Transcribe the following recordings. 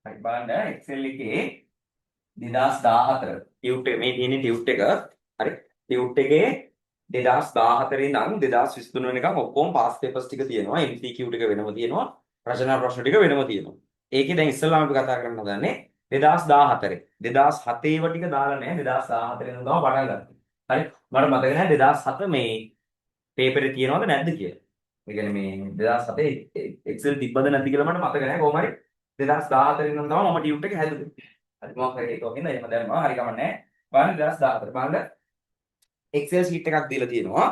හරි බලන්න Excel එකේ 2014 ටියුට් එක මේ තියෙන ටියුට් එක හරි ටියුට් එකේ 2014 ඉඳන් 2023 වෙනකම් ඔක්කොම පාස් පේපර්ස් ටික තියෙනවා MCQ ටික වෙනම තියෙනවා රචනා ප්‍රශ්න ටික වෙනම තියෙනවා ඒකේ දැන් ඉස්සෙල්ලාම අපි කතා කරන්න හදන්නේ 2014 2007 ටික දාලා නැහැ 2014 ඉඳන් තමයි පටන් ගත්තේ හරි මට මතක නැහැ 2007 මේ පේපරේ තියෙනවද නැද්ද කියලා ඒ කියන්නේ මේ 2007 Excel තිබ්බද නැද්ද කියලා මට මතක නැහැ කොහොම හරි 2014 ඉඳන් තමයි මම ටියුට් එක හැදුවේ හරි මොකක් හරි ඒකකින්ද එහෙම දැම්මා හරි කමන්නේ බලන්න 2014 බලන්න Excel sheet එකක් දීලා තියෙනවා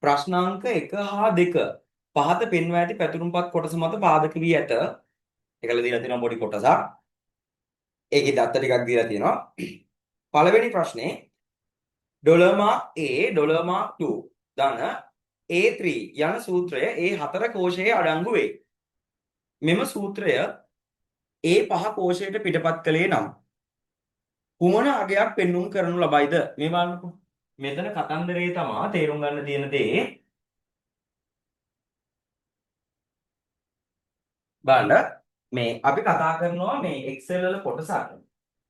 ප්‍රශ්නාංක 1 හා 2 පහත පෙන්වා ඇති පැතුරුම්පත් කොටස මත පාදක වී ඇත ඒකල දීලා තියෙනවා පොඩි කොටසක් ඒකේ දත්ත ටිකක් දීලා තියෙනවා පළවෙනි ප්‍රශ්නේ $mark A $mark 2 ධන A3 යන සූත්‍රය A4 කෝෂයේ අඩංගු වේ මෙම සූත්‍රය A5 කෝෂයට පිටපත් කළේ නම් කුමන අගයක් පෙන්눔 කරනු ලබයිද මේ බලන්නකෝ මෙතන කතන්දරේ තමයි තේරුම් ගන්න තියෙන දේ බලන්න මේ අපි කතා කරනවා මේ Excel වල කොටසක්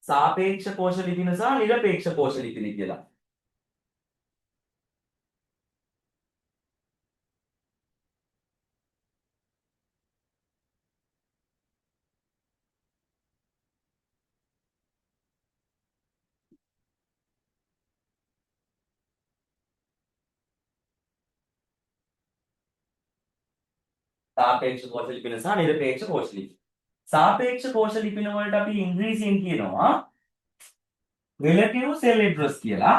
සාපේක්ෂ කෝෂ ලිපින සහ නිරපේක්ෂ කෝෂ ලිපින කියලා. සාපේක්ෂ කෝෂ ලිපින සහ නිරපේක්ෂ කෝෂ ලිපින. සාපේක්ෂ කෝෂ ලිපින වලට අපි ඉංග්‍රීසියෙන් කියනවා relative cell address කියලා.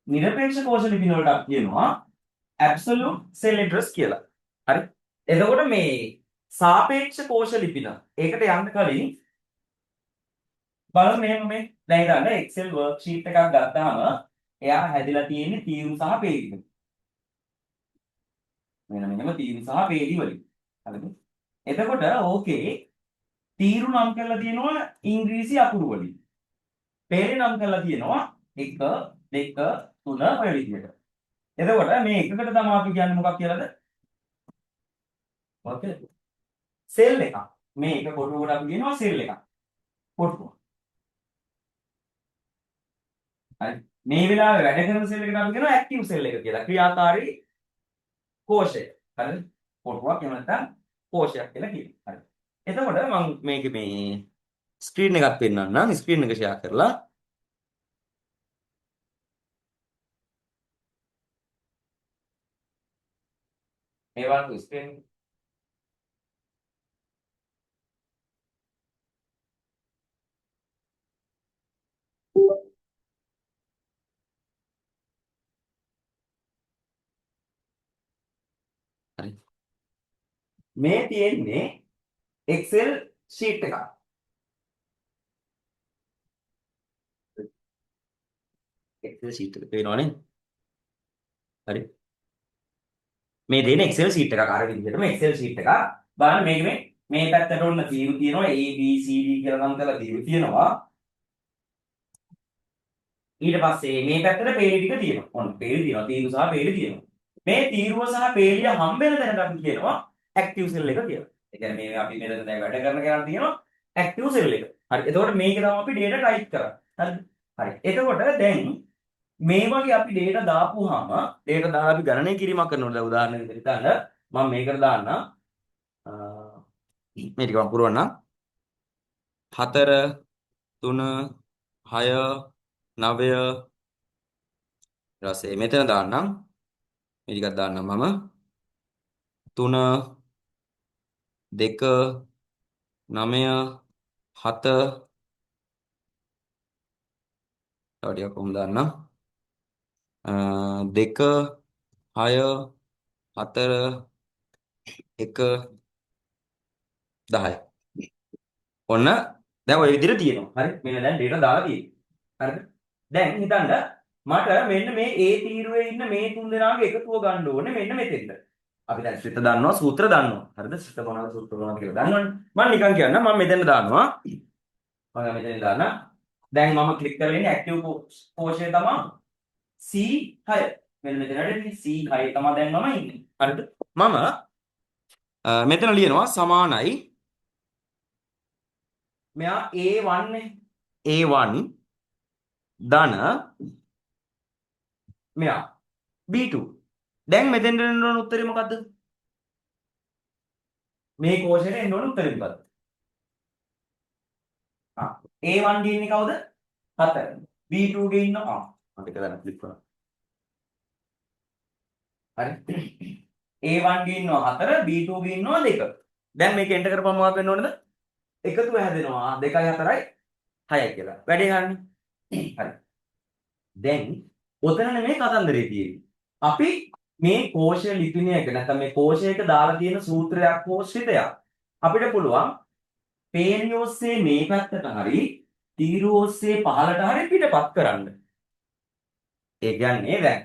නිරපේක්ෂ කෝෂ ලිපින වලට අපි කියනවා absolute cell address කියලා. හරි. එතකොට මේ සාපේක්ෂ කෝෂ ලිපින ඒකට යන්න කලින් බලමු මෙහෙම මේ දැන් හිතන්න Excel worksheet එකක් ගත්තාම එයා හැදිලා තියෙන්නේ තීරු සහ පේලි වලින්. මෙන්න තීරු සහ පේලි වලින්. හරිද? එතකොට ඕකේ තීරු නම් කරලා තියෙනවා ඉංග්‍රීසි අකුරු වලින්. පේලි නම් කරලා තියෙනවා 1 2 3 ඔය විදිහට. එතකොට මේ එකකට තමයි අපි කියන්නේ මොකක් කියලාද? මොකක්ද? සෙල් එකක්. මේ එක කොටුවකට අපි කියනවා සෙල් එකක්. කොටුව. හරි. මේ වෙලාවේ වැඩ කරන සෙල් එකට අපි කියනවා ඇක්ටිව් සෙල් එක කියලා. ක්‍රියාකාරී කෝෂය. හරිද? කොටුවක් එහෙම නැත්නම් කෝෂයක් කියලා කියනවා. හරි. එතකොට මම මේකේ මේ ස්ක්‍රීන් එකක් පෙන්නන්නම්. ස්ක්‍රීන් එක ෂෙයා කරලා මේ වගේ ස්ක්‍රීන් හරි. මේ තියෙන්නේ Excel sheet එකක්. Excel sheet එක පේනවනේ. හරි. මේ දෙන Excel sheet එකක් අර විදිහටම Excel sheet එකක්. බලන්න මේකේ මේ පැත්තට ඔන්න තීරු තියෙනවා A B C D කියලා නම් කරලා තීරු තියෙනවා. ඊට පස්සේ මේ පැත්තට පේලි ටික තියෙනවා. ඔන්න පේලි තියෙනවා. තීරු සහ පේලි තියෙනවා. මේ තීරුව සහ පේලිය හම්බෙන තැනට අපි කියනවා ඇක්ටිව් සෙල් එක කියලා. ඒ කියන්නේ මේ අපි මෙතන දැන් වැඩ කරන කෙනා තියෙනවා ඇක්ටිව් සෙල් එක. හරි. එතකොට මේක තමයි අපි data type කරන්නේ. හරිද? හරි. එතකොට දැන් මේ වගේ අපි data දාපුවාම data දාලා අපි ගණනය කිරීමක් කරනකොට දැන් උදාහරණයක් විදිහට හිතන්න මම මේකට දාන්නම් මේ ටික මම පුරවන්නම් 4 3 6 9 ඊට පස්සේ මෙතන දාන්නම් මේ ටිකක් දාන්නම් මම 3 2 9 7 තව ටිකක් කොහොමද දාන්නම් 2 6 4 1 10 ඔන්න දැන් ওই විදිහට තියෙනවා. හරි. මෙන්න දැන් data දාලා තියෙනවා. හරිද? දැන් හිතන්න මට මෙන්න මේ A තීරුවේ ඉන්න මේ තුන් දෙනාගේ එකතුව ගන්න ඕනේ මෙන්න මෙතෙන්ට. අපි දැන් ශ්‍රිත දන්නවා සූත්‍ර දන්නවා. හරිද? ශ්‍රිත මොනවාද සූත්‍ර මොනවාද කියලා දන්නවනේ. මම නිකන් කියන්නම් මම මෙතෙන්ට දානවා. මම මෙතෙන් දාන්න. දැන් මම ක්ලික් කරලා ඉන්නේ ඇක්ටිව් කෝෂය තමයි C6. මෙන්න මෙතනට C6 තමයි දැන් මම ඉන්නේ. හරිද? මම මෙතන ලියනවා සමානයි මෙයා A1 නේ. A1 ධන මෙයා B2. දැන් මෙතෙන්ට එන්න ඕන උත්තරේ මොකද්ද? මේ කෝෂයට එන්න ඕන උත්තරේ මොකද්ද? A1 ගේ ඉන්නේ කවුද? 4. B2 ගේ ඉන්නවා මට එක දැන් ක්ලික් කරන්න. හරි. A1 ගේ ඉන්නවා 4, B2 ගේ ඉන්නවා 2. දැන් මේක එන්ටර් කරපුවම මොකක් වෙන්න ඕනද? එකතුව හැදෙනවා 2යි 4යි 6යි කියලා. වැඩේ හරිනේ. හරි. දැන් ඔතන නෙමෙයි කතන්දරේ තියෙන්නේ. අපි මේ කෝෂය ලිපිනය එක නැත්නම් මේ කෝෂයක දාලා තියෙන සූත්‍රයක් හෝ ශ්‍රිතයක් අපිට පුළුවන් පේලිය ඔස්සේ මේ පැත්තට හරි තීරුව ඔස්සේ පහළට හරි පිටපත් කරන්න. ඒ කියන්නේ දැන්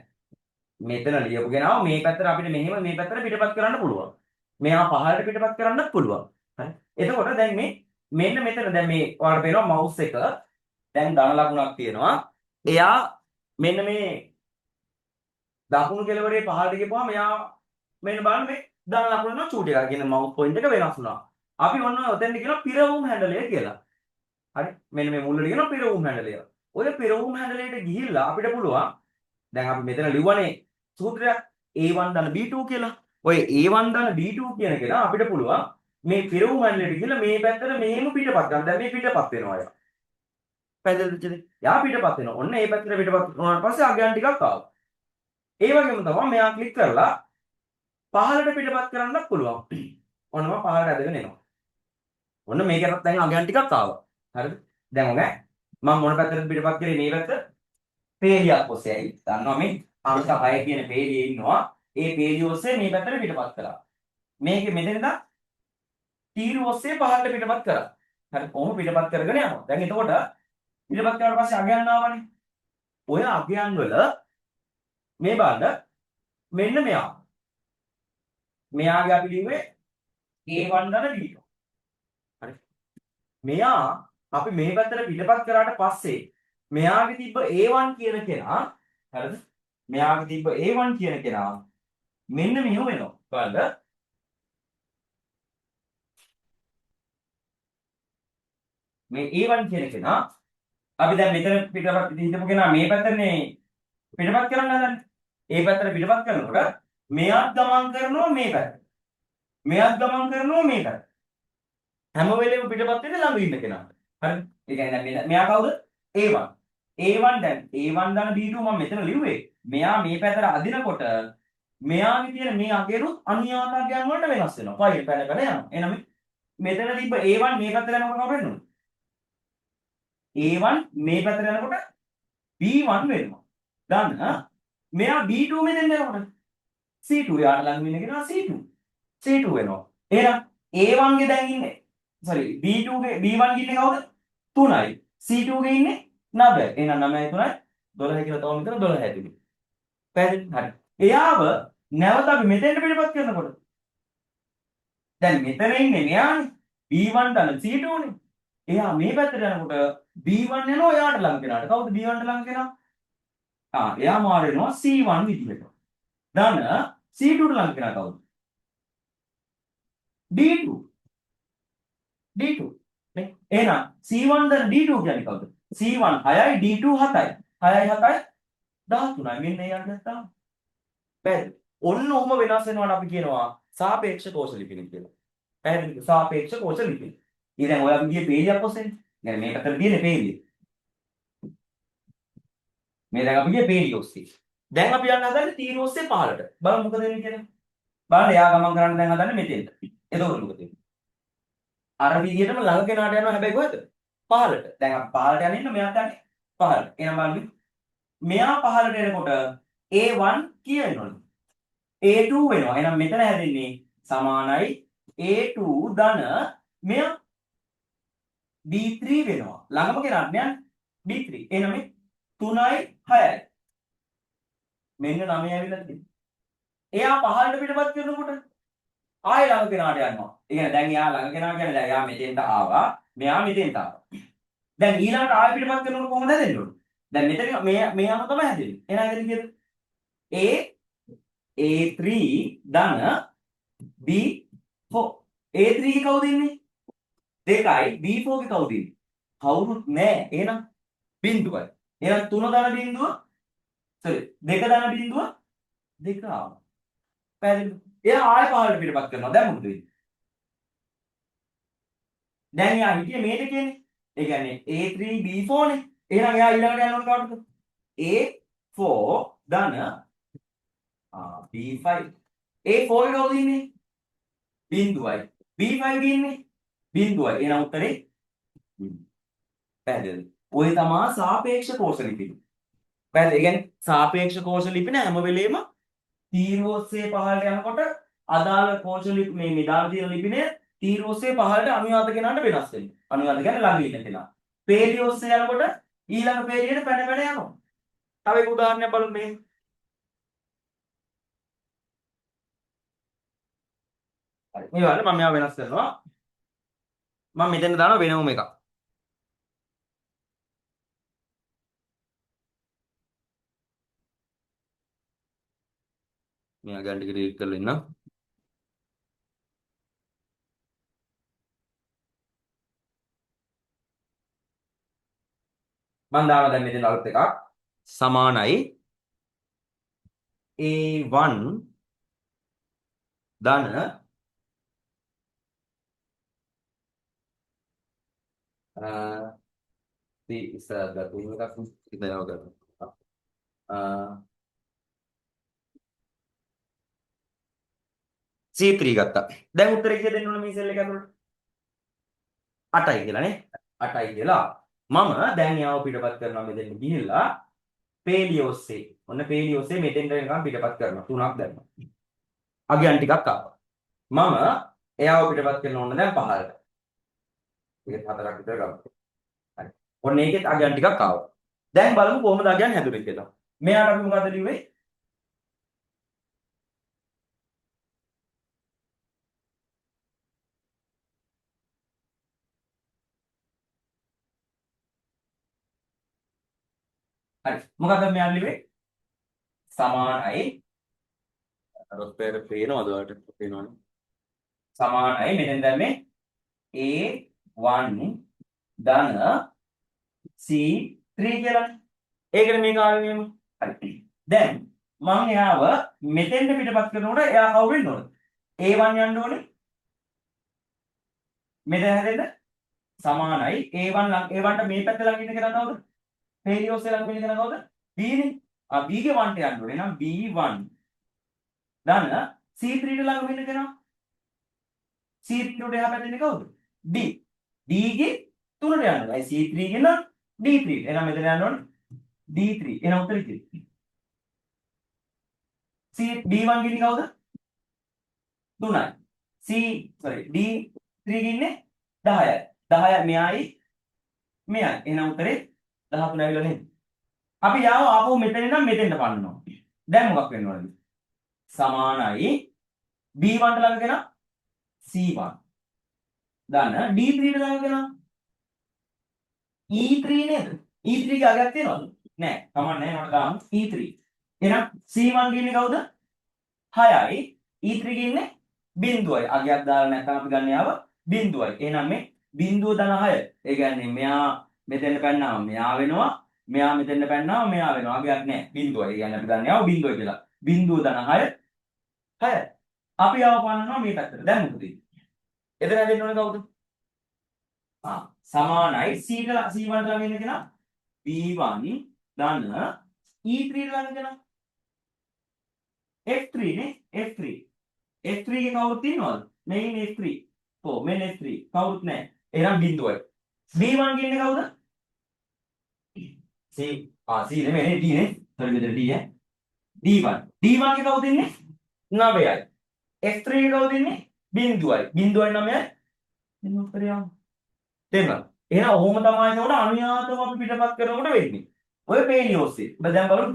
මෙතන ලියපු ගෙනාව මේ පැත්තට අපිට මෙහෙම මේ පැත්තට පිටපත් කරන්න පුළුවන්. මෙයා පහළට පිටපත් කරන්නත් පුළුවන්. හරි. එතකොට දැන් මේ මෙන්න මෙතන දැන් මේ ඔයාලට පේනවා මවුස් එක දැන් ධන ලකුණක් තියෙනවා. එයා මෙන්න මේ දකුණු කෙළවරේ පහළට ගිහපුවාම මෙයා මෙන්න බලන්න මේ ධන ලකුණ යනවා චූටි එකක්. කියන මවුස් පොයින්ට් එක වෙනස් වුණා. අපි ඔන්න ඔතෙන්ට කියනවා පිරවුම් හැන්ඩලය කියලා. හරි. මෙන්න මේ මුල්ලට කියනවා පිරවුම් හැන්ඩලය. ඔය පිරවුම් හැන්ඩලයට ගිහිල්ලා අපිට පුළුවන් දැන් අපි මෙතන ලිව්වනේ සූත්‍රයක් A1 ධන B2 කියලා. ඔය A1 ධන B2 කියන කෙනා අපිට පුළුවන් මේ පිරවුම් හැන්ඩලයට ගිහිල්ලා මේ පැත්තට මෙහෙම පිටපත් කරන්න. දැන් මේ පිටපත් වෙනවා යා. පැහැදිලිද? යා පිටපත් වෙනවා. ඔන්න මේ පැත්තට පිටපත් වුණාට පස්සේ අගයන් ටිකක් ආවා. ඒ වගේම තමයි මෙයා ක්ලික් කරලා පහළට පිටපත් කරන්නත් පුළුවන්. ඔන්න මම පහළට ඇදගෙන එනවා. ඔන්න මේකටත් දැන් අගයන් ටිකක් ආවා. හරිද? දැන් ඔන්න මම මොන පැත්තටද පිටපත් කරේ මේ පැත්ත? පේලියක් ඔස්සේයි. දන්නවා මේ අංක 6 කියන පේලියේ ඉන්නවා. ඒ පේලිය ඔස්සේ මේ පැත්තට පිටපත් කරා. මේකේ මෙතනද තීරු ඔස්සේ පහළට පිටපත් කරා. හරි කොහොම පිටපත් කරගෙන යනවා. දැන් එතකොට පිටපත් කරාට පස්සේ අගයන් ආවනේ. ඔය අගයන් වල මේ බලන්න මෙන්න මෙයා. මෙයාගේ අපි ලිව්වේ A1 ධන B2. හරි. මෙයා අපි මේ පැත්තට පිටපත් කරාට පස්සේ මෙයාගේ තිබ්බ A1 කියන කෙනා හරිද? මෙයාගේ තිබ්බ A1 කියන කෙනා මෙන්න මෙහෙම වෙනවා. බලන්න. මේ A1 කියන කෙනා අපි දැන් මෙතන පිටපත් හිටපු කෙනා මේ පැත්තනේ පිටපත් කරන්න හදන්නේ. ඒ පැත්තට පිටපත් කරනකොට මෙයාත් ගමන් කරනවා මේ පැත්තට. මෙයාත් ගමන් කරනවා මේ පැත්තට. හැම වෙලෙම පිටපත් වෙන්නේ ළඟ ඉන්න කෙනාට. හරිද? ඒ කියන්නේ දැන් මෙයා කවුද? A1. A1 දැන් A1 ධන B2 මම මෙතන ලිව්වේ. මෙයා මේ පැත්තට අදිනකොට මෙයාගේ තියෙන මේ අගයරුත් අනියාත අගයන් වලට වෙනස් වෙනවා. පයින් පැන පැන යනවා. එහෙනම් මෙතන තිබ්බ A1 මේ පැත්තට යනකොට කවුරු වෙනවද? A1 මේ පැත්තට යනකොට B1 වෙනවා. දන්න මෙයා B2 මෙතෙන් යනකොට C2 යාට ළඟ වෙන කෙනා C2 C2 වෙනවා. එහෙනම් A1 ගේ දැන් ඉන්නේ B2 ගේ B1 ගේ ඉන්නේ කවුද? 3යි. C2 ගේ ඉන්නේ 9යි. එහෙනම් 9යි 3යි 12 කියලා තව මෙතන 12 හැදුනේ. පැහැදිලි? හරි. එයාව නැවත අපි මෙතෙන්ට පිටපත් කරනකොට දැන් මෙතන ඉන්නේ මෙයානේ B1 ධන C2 නේ. එයා මේ පැත්තට යනකොට B1 යනවා එයාට ළඟ කෙනාට. කවුද B1 ට ළඟ කෙනා? එයා මාරු වෙනවා C1 විදිහට. ධන C2 ට ළඟ කෙනා කවුද? D2. D2 නේ. එහෙනම් C1 ධන D2 කියන්නේ කවුද? C1 6යි D2 7යි. 6යි 7යි 13යි. මෙන්න ඒ අංකයක් තමයි. පැහැදිලි. ඔන්න ඔහොම වෙනස් වෙනවාට අපි කියනවා සාපේක්ෂ කෝෂ ලිපිනය කියලා. පැහැදිලිද? සාපේක්ෂ කෝෂ ලිපිනය. ඊ දැන් ඔය අපි ගියේ පේලියක් ඔස්සේ. දැන් මේ පැත්තට තියෙන්නේ පේලිය. මේ දැන් අපි ගියේ පේලිය ඔස්සේ. දැන් අපි යන්න හදන්නේ තීර ඔස්සේ පහළට. බලමු මොකද වෙන්නේ කියලා. බලන්න එයා ගමන් කරන්න දැන් හදන්නේ මෙතෙන්ට. එතකොට මොකද වෙන්නේ? අර විදිහටම ළඟ කෙනාට යනවා හැබැයි කොහෙද? පහළට. දැන් අපි පහළට යන්න ඉන්න මෙයාට යන්නේ පහළට. එහෙනම් බලන්න. මෙයා පහළට එනකොට A1 කියනවලු. A2 වෙනවා. එහෙනම් මෙතන හැදෙන්නේ සමානයි A2 ධන මෙයා B3 වෙනවා. ළඟම කෙනාට මෙයා B3. එහෙනම් මේ 3යි 6යි. මෙන්න 9 ඇවිල්ලා තියෙනවා. එයා පහළට පිටපත් කරනකොට ආයෙ ළඟ කෙනාට යනවා. ඒ කියන්නේ දැන් එයා ළඟ කෙනා කියන්නේ දැන් එයා මෙතෙන්ට ආවා. මෙයා මෙතෙන්ට ආවා. දැන් ඊළඟට ආයෙ පිටපත් කරනකොට කොහොමද හැදෙන්නේ උඩ? දැන් මෙතන මේ අනුව තමයි හැදෙන්නේ. එහෙනම් හැදෙන්නේ කීයද? A3 ධන B4. A3 කවුද ඉන්නේ? 2යි B4 ගේ කවුද ඉන්නේ? කවුරුත් නැහැ. එහෙනම් බිඳුවයි. එහෙනම් 3 ධන බිඳුව sorry 2 ධන බිඳුව 2 ආවා. පැහැදිලිද? එයා ආයෙ පහළට පිටපත් කරනවා. දැන් මොකද වෙන්නේ? දැන් එයා හිටියේ මේට කියන්නේ. ඒ කියන්නේ A3 B4 නේ. එහෙනම් එයා ඊළඟට යන්න ඕන කාටද? A4 ධන B5. A4 ගේ කවුද ඉන්නේ? බිඳුවයි. B5 ගේ ඉන්නේ බිඳුවයි. එහෙනම් උත්තරේ පැහැදිලිද? ඔය තමයි සාපේක්ෂ කෝෂ ලිපිය. පැහැදිලි? ඒ කියන්නේ සාපේක්ෂ කෝෂ ලිපින හැම වෙලේම තීරුව ඔස්සේ පහළට යනකොට අදාළ කෝෂ ලිපි මේ නිදාන තියෙන ලිපිනේ තීරුව ඔස්සේ පහළට අනුයාත කෙනාට වෙනස් වෙනවා. අනුයාත කියන්නේ ළඟ ඉන්න කෙනා. පේලිය ඔස්සේ යනකොට ඊළඟ පේලියට පැන පැන යනවා. තව එක උදාහරණයක් බලමු මේ. හරි. මේ වල මම මේවා වෙනස් කරනවා. මම මෙතන දානවා වෙනම එකක්. මෙයා ගන්න ටික ඩිලීට් කරලා ඉන්නම්. මම දානවා දැන් මෙතන අලුත් එකක්. සමානයි A1 ධන ඉස්සරහ ගත්ත එකක් ඉතනව ගත්තා. C3 ගත්තා. දැන් උත්තරේ කියලා දෙන්න ඕන මේ සෙල් එක ඇතුළට. 8යි කියලා නේ. 8යි කියලා. මම දැන් යාව පිටපත් කරනවා මෙතෙන් ගිහිල්ලා පේලිය ඔස්සේ. ඔන්න පේලිය ඔස්සේ මෙතෙන්ට එනකම් පිටපත් කරනවා. 3ක් දැම්මා. අගයන් ටිකක් ආවා. මම එයාව පිටපත් කරන ඕන දැන් 5ට. ඒක 4ක් විතර ගමු. හරි. ඔන්න ඒකෙත් අගයන් ටිකක් ආවා. දැන් බලමු කොහොමද අගයන් හැදුනේ කියලා. මෙයාට අපි මොකද ලිව්වේ? හරි. මොකක්ද මෙයා ලිව්වේ? සමානයි රොස්පේර පේනවද ඔයාලට? පේනවනේ. සමානයි මෙතෙන් දැම්මේ A1 ධන C3 කියලා. ඒකට මේක ආවේ මෙහෙම. හරි. දැන් මම එයාව මෙතෙන්ට පිටපත් කරනකොට එයා කවුරු වෙන්න ඕනද? A1 යන්න ඕනේ. මෙතන හැදෙන්න සමානයි A1 A1ට මේ පැත්ත ළඟ ඉන්න කෙනා කවුද? පේලියෝස් ළඟ ඉන්න කෙනා කවුද? B නේ. B ගේ 1ට යන්න ඕනේ. එහෙනම් B1 ධන C3 ට ළඟ ඉන්න කෙනා C3 ට එහා පැත්තේ ඉන්නේ කවුද? D. D ගේ 3ට යන්න ඕනේ. C3 ගේ නම් D3. එහෙනම් මෙතන යන්න ඕනේ D3. එහෙනම් උත්තරේ කිව්වේ. C D1 ගේ ඉන්නේ කවුද? 3යි. D3 ගේ ඉන්නේ 10යි. 10 මෙයයි මෙයයි. එහෙනම් උත්තරේ 13 ඇවිල්ලා නේද? අපි යාව ආපහු මෙතන ඉඳන් මෙතෙන්ට පන්නනවා. දැන් මොකක් වෙන්න ඕනද? සමානයි B1ට ළඟ කෙනා C1 ධන D3 ට ළඟ කෙනා E3 නේද? E3 ගේ අගයක් තියනවද? නෑ. කමක් නෑ. මම දාමු E3. එහෙනම් C1 ගේ ඉන්නේ කවුද? 6යි. E3 ගේ ඉන්නේ බිඳුවයි. අගයක් දාලා නැත්නම් අපි ගන්න යාව බිඳුවයි. එහෙනම් මේ බිඳුව ධන 6. ඒ කියන්නේ මෙයා මෙතෙන්ට පැන්නාම මෙයා වෙනවා. මෙයා මෙතෙන්ට පැන්නාම මෙයා වෙනවා. අගයක් නෑ. බිඳුවයි. ඒ කියන්නේ අපි ගන්න යාව බිඳුවයි කියලා. බිඳුව ධන 6. 6. අපි යාව පන්නනවා මේ පැත්තට. දැන් මොකද වෙන්නේ? එතන හැදෙන්න ඕනේ කවුද? සමානයි C1 ළඟ ඉන්න කෙනා B1 ධන E3 ළඟ කෙනා F3 නේ F3 F3 ගේ කවුරුත් ඉන්නවද? මේ ඉන්නේ F3. ඔව් මෙන්න F3 කවුරුත් නැහැ. එහෙනම් බිඳුවයි. B1 ගේ ඉන්නේ කවුද? C C නෙමෙයි D නේ. sorry මෙතන D ඈ. D1 D1 ගේ කවුද ඉන්නේ? 9යි. F3 ගේ කවුද ඉන්නේ? බිඳුවයි. බිඳුවයි 9යි. එන්න උත්තරය යමු. තේරුණාද? එහෙනම් ඔහොම තමයි එතකොට අනුයාතව අපි පිටපත් කරනකොට වෙන්නේ. ඔය පේලිය ඔස්සේ. ඔබ දැන් බලමු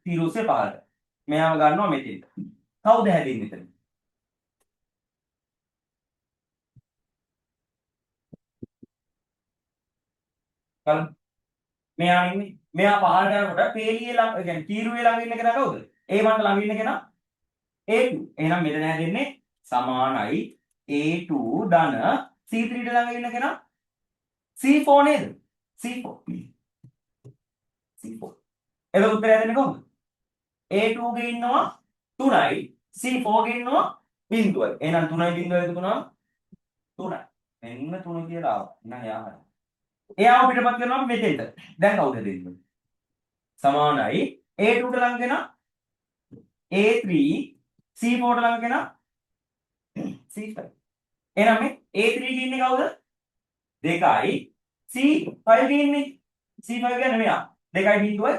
තීරු ඔස්සේ පහළට. මෙයාව ගන්නවා මෙතෙන්ට. කවුද හැදෙන්නේ එතන? බලමු. මෙයා ඉන්නේ. මෙයා පහළට යනකොට පේලියේ ළඟ, ඒ කියන්නේ තීරුවේ ළඟ ඉන්න කෙනා කවුද? A1 ළඟ ඉන්න කෙනා A2. එහෙනම් මෙතන හැදෙන්නේ සමානයි A2 ධන C3 ට ළඟ ඉන්න කෙනා C4 නේද? C4. C4. එතකොට උත්තරය දෙන්නේ කොහොමද? A2 ගේ ඉන්නවා 3යි C4 ගේ ඉන්නවා 0යි. එහෙනම් 3යි 0යි එකතු වුණාම 3යි. මෙන්න 3 කියලා ආවා. එහෙනම් එයා හරි. එයාව පිටපත් කරනවා මෙතෙන්ට. දැන් කවුද දෙන්නේ? සමානයි A2 ට ළඟ කෙනා A3 C4 ට ළඟ කෙනා C5. එහෙනම් මේ A3 ගේ ඉන්නේ කවුද? 2යි C5 ගේ ඉන්නේ C5 කියන්නේ මෙයා 2යි 2යි.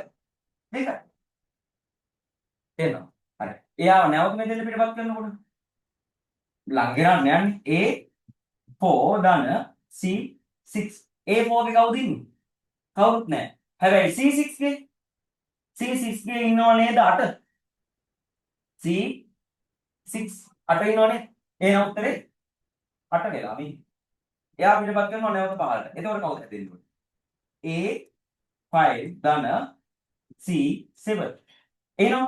එනවා. හරි. එයාව නැවත මෙතෙන්ට පිටපත් කරනකොට ළඟ යන්නේ A4 ධන C6. A4 ගේ කවුද ඉන්නේ? කවුරුත් නැහැ. හැබැයි C6 ගේ ඉන්නව නේද 8? C6 8 ඉන්නවනේ. එහෙනම් උත්තරේ 8 වෙලා මේ. එයා පිටපත් කරනවා නැවත පහළට. එතකොට කවුද හැදෙන්නේ? A5 ධන C7. එහෙනම්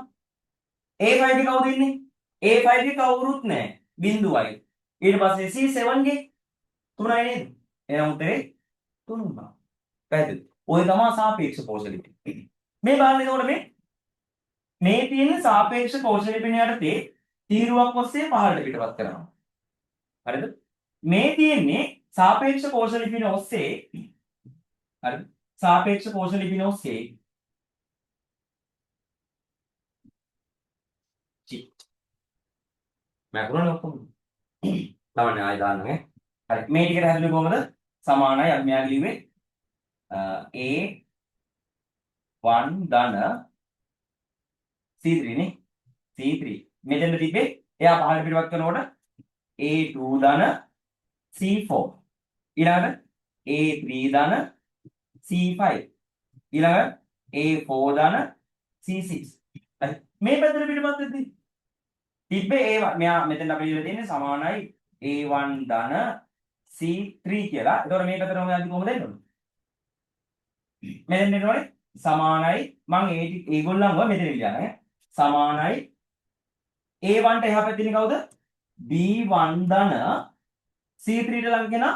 A5 ගේ කවුද ඉන්නේ? A5 ගේ කවුරුත් නැහැ. බිඳුවයි. ඊට පස්සේ C7 ගේ 3යි නේද? එහෙනම් උත්තරේ 3 වුණා. පැහැදිලිද? ඔය තමයි සාපේක්ෂ කෝෂලිපි. මේ බලන්න එතකොට මේ තියෙන සාපේක්ෂ කෝෂලිපින යටතේ තීරුවක් ඔස්සේ පහළට පිටපත් කරනවා. හරිද? මේ තියෙන්නේ සාපේක්ෂ කෝෂලිපින ඔස්සේ හරිද? සාපේක්ෂ කෝෂලිපින ඔස්සේ මැකුණා ඔක්කොම. තමයි ආයෙ දාන්න ඈ. හරි. මේ ටිකට හැදුනේ කොහමද? සමානයි අපි මෙයාගේ ලිව්වේ A1 ධන C3 නේ. C3. මෙතෙන්ද තිබ්බේ එයා පහළට පිටපත් කරනකොට A2 ධන C4. ඊළඟට A3 ධන C5. ඊළඟට A4 ධන C6. හරි. මේ පැත්තට පිටපත් වෙද්දී තිබ්බේ A1 මෙයා මෙතෙන් අපි ලියලා තියෙන්නේ සමානයි A1 ධන C3 කියලා. එතකොට මේ පැත්තට මොකද යන්නේ කොහොමද එන්නේ? මෙතෙන් එනවනේ සමානයි මම ඒගොල්ලන්ව මෙතන ලියන්නේ. සමානයි A1 ට එහා පැත්තේ කවුද? B1 ධන C3 ට ළඟ කෙනා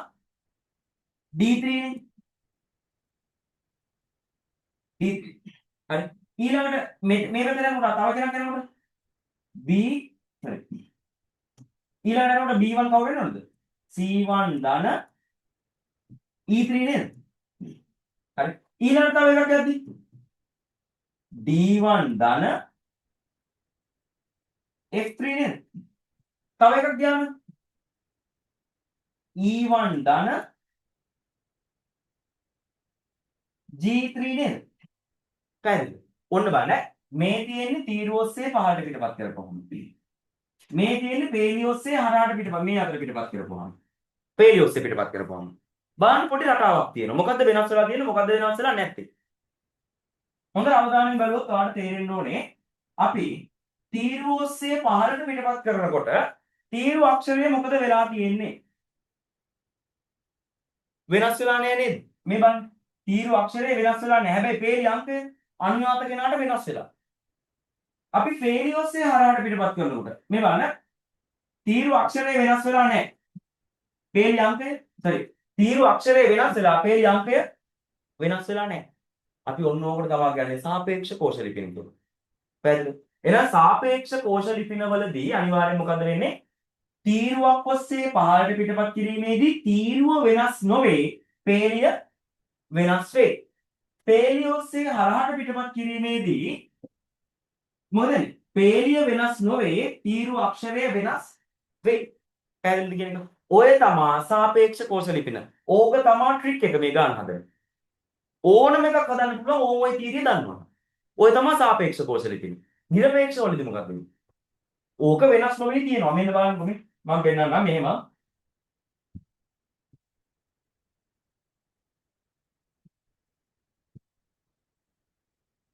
D3 නේ. D3. හරි. ඊළඟට මේ පැත්තට යනකොට තව කෙනෙක් යනකොට B sorry. ඊළඟට යනකොට B1 කවුද වෙනවද? C1 ධන E3 නේද? හරි. ඊළඟට තව එකක් යද්දි D1 ධන F3 නේද? තව එකක් ගියාම E1 ධන G3 නේද? පැහැදිලිද? ඔන්න බලන්න මේ තියෙන්නේ තීරුව ඔස්සේ පහළට පිටපත් කරපුවම. මේ තියෙන්නේ පේලිය ඔස්සේ හරහාට පිටපත් මේ අතර පිටපත් කරපුවම. පේලිය ඔස්සේ පිටපත් කරපුවම. බලන්න පොඩි රටාවක් තියෙනවා. මොකද්ද වෙනස් වෙලා තියෙන්නේ? මොකද්ද වෙනස් වෙලා නැත්තේ? හොඳට අවධානයෙන් බලුවොත් ඔයාලට තේරෙන්න ඕනේ අපි තීරුව ඔස්සේ පහළට පිටපත් කරනකොට තීරුව අක්ෂරය මොකද වෙලා තියෙන්නේ? වෙනස් වෙලා නැහැ නේද? මේ බලන්න. තීරුව අක්ෂරය වෙනස් වෙලා නැහැ. හැබැයි පේලි අංකය අනුයාත කෙනාට වෙනස් වෙලා. අපි පේලි ඔස්සේ හරහාට පිටපත් කරනකොට මේ බලන්න. තීරුව අක්ෂරය වෙනස් වෙලා නැහැ. පේලි අංකය sorry. තීරුව අක්ෂරය වෙනස් වෙලා පේලි අංකය වෙනස් වෙලා නැහැ. අපි ඔන්න ඕකට තමයි කියන්නේ සාපේක්ෂ කෝෂ ලිපින කියලා. පැහැදිලිද? එහෙනම් සාපේක්ෂ කෝෂ ලිපිනවලදී අනිවාර්යයෙන් මොකද වෙන්නේ? තීරුවක් ඔස්සේ පහළට පිටපත් කිරීමේදී තීරුව වෙනස් නොවේ, පේලිය වෙනස් වේ. පේලිය ඔස්සේ හරහාට පිටපත් කිරීමේදී මොකද වෙන්නේ? පේලිය වෙනස් නොවේ, තීරුව අක්ෂරය වෙනස් වේ. පැහැදිලිද කියන එක? ඔය තමයි සාපේක්ෂ කෝෂ ලිපින. ඕක තමයි ට්‍රික් එක මේ ගන්න හදන්නේ. ඕනම එකක් හදන්න පුළුවන් ඕම ඔය තීරිය දන්නවා. ඔය තමයි සාපේක්ෂ කෝෂ ලිපින. නිරපේක්ෂ වලදී මොකක්ද වෙන්නේ? ඕක වෙනස් නොවී තියෙනවා. මෙන්න බලන්නකො මේ. මම පෙන්නන්නම් මෙහෙම.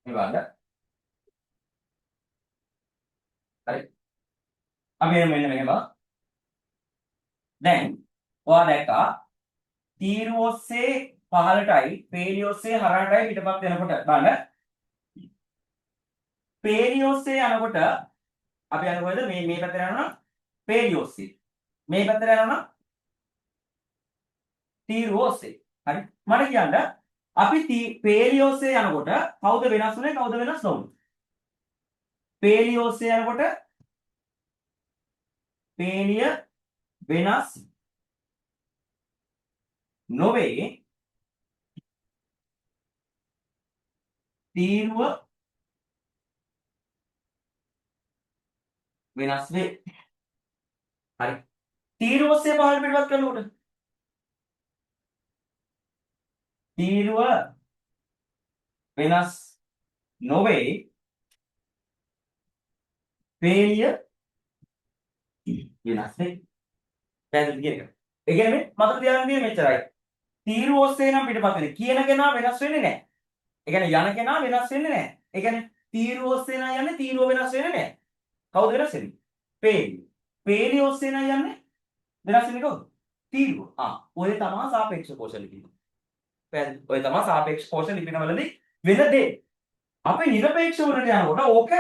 මේ බලන්න. හරි. අපි මෙන්න මෙහෙම. දැන් ඔයා දැක්කා තීරුව ඔස්සේ පහළටයි පේලිය ඔස්සේ හරහටයි පිටපත් වෙනකොට බලන්න. පේලිය ඔස්සේ යනකොට අපි යනකොටද මේ පැත්තට යනවා පේලිය ඔස්සේ. මේ පැත්තට යනවා තීරුව ඔස්සේ. හරි. මට කියන්න අපි පේලිය ඔස්සේ යනකොට කවුද වෙනස් වුනේ කවුද වෙනස් නොවුනේ? පේලිය ඔස්සේ යනකොට පේලිය වෙනස් නොවේ තීරුව වෙනස් වේ. හරි. තීරුව ඔස්සේ පහළ පිටවත් කරනකොට තීරුව වෙනස් නොවේ පේලිය වෙනස් වේ. පැහැදිලි කියන එක. ඒ කියන්නේ මතක තියාගන්න තියෙන්නේ මෙච්චරයි. තීරුව ඔස්සේ නම් පිටපත් වෙන්නේ. කියන කෙනා වෙනස් වෙන්නේ නැහැ. ඒ කියන්නේ යන කෙනා වෙනස් වෙන්නේ නැහැ. ඒ කියන්නේ තීරුව ඔස්සේ නම් යන්නේ තීරුව වෙනස් වෙන්නේ නැහැ. කවුද වෙනස් වෙන්නේ? පේලිය. පේලිය ඔස්සේ නම් යන්නේ වෙනස් වෙන්නේ කවුද? තීරුව. ඔය තමයි සාපේක්ෂ කෝෂ ලිපින. පැහැදිලි. ඔය තමයි සාපේක්ෂ කෝෂ ලිපිනවලදී වෙන දේ. අපි නිරපේක්ෂ වලට යනකොට ඕක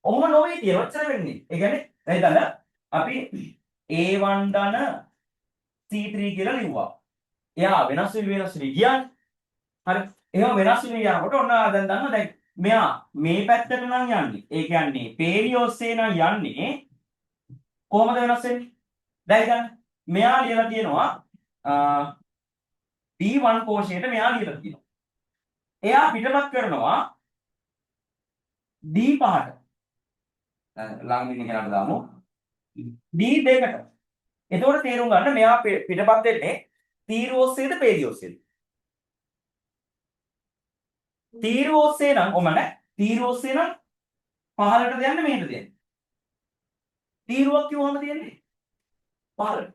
ඔහොම නොවේ කියන ඔච්චර වෙන්නේ. ඒ කියන්නේ දැන් අපි A1 ධන C3 කියලා ලිව්වා. එයා වෙනස් වෙවි ගියානේ. හරි. එහෙම වෙනස් වෙවි යනකොට ඔන්න දැන් දන්නවා දැන් මෙයා මේ පැත්තට නම් යන්නේ. ඒ කියන්නේ පේලිය ඔස්සේ නම් යන්නේ කොහොමද වෙනස් වෙන්නේ? දැන් ගන්න. මෙයා ලියලා තියෙනවා B1 කෝෂයට මෙයා ලියලා තියෙනවා. එයා පිටපත් කරනවා D5ට. ළඟින් කෙනාට දාමු. D2කට. එතකොට තේරුම් ගන්න මෙයා පිටපත් වෙන්නේ තීරුව ඔස්සේද පේලිය ඔස්සේද? තීරුව ඔස්සේ නම් ඔමන තීරුව ඔස්සේ නම් පහළටද යන්නේ මෙහෙටද යන්නේ? තීරුවක් කිව්වම තියෙන්නේ පහළට.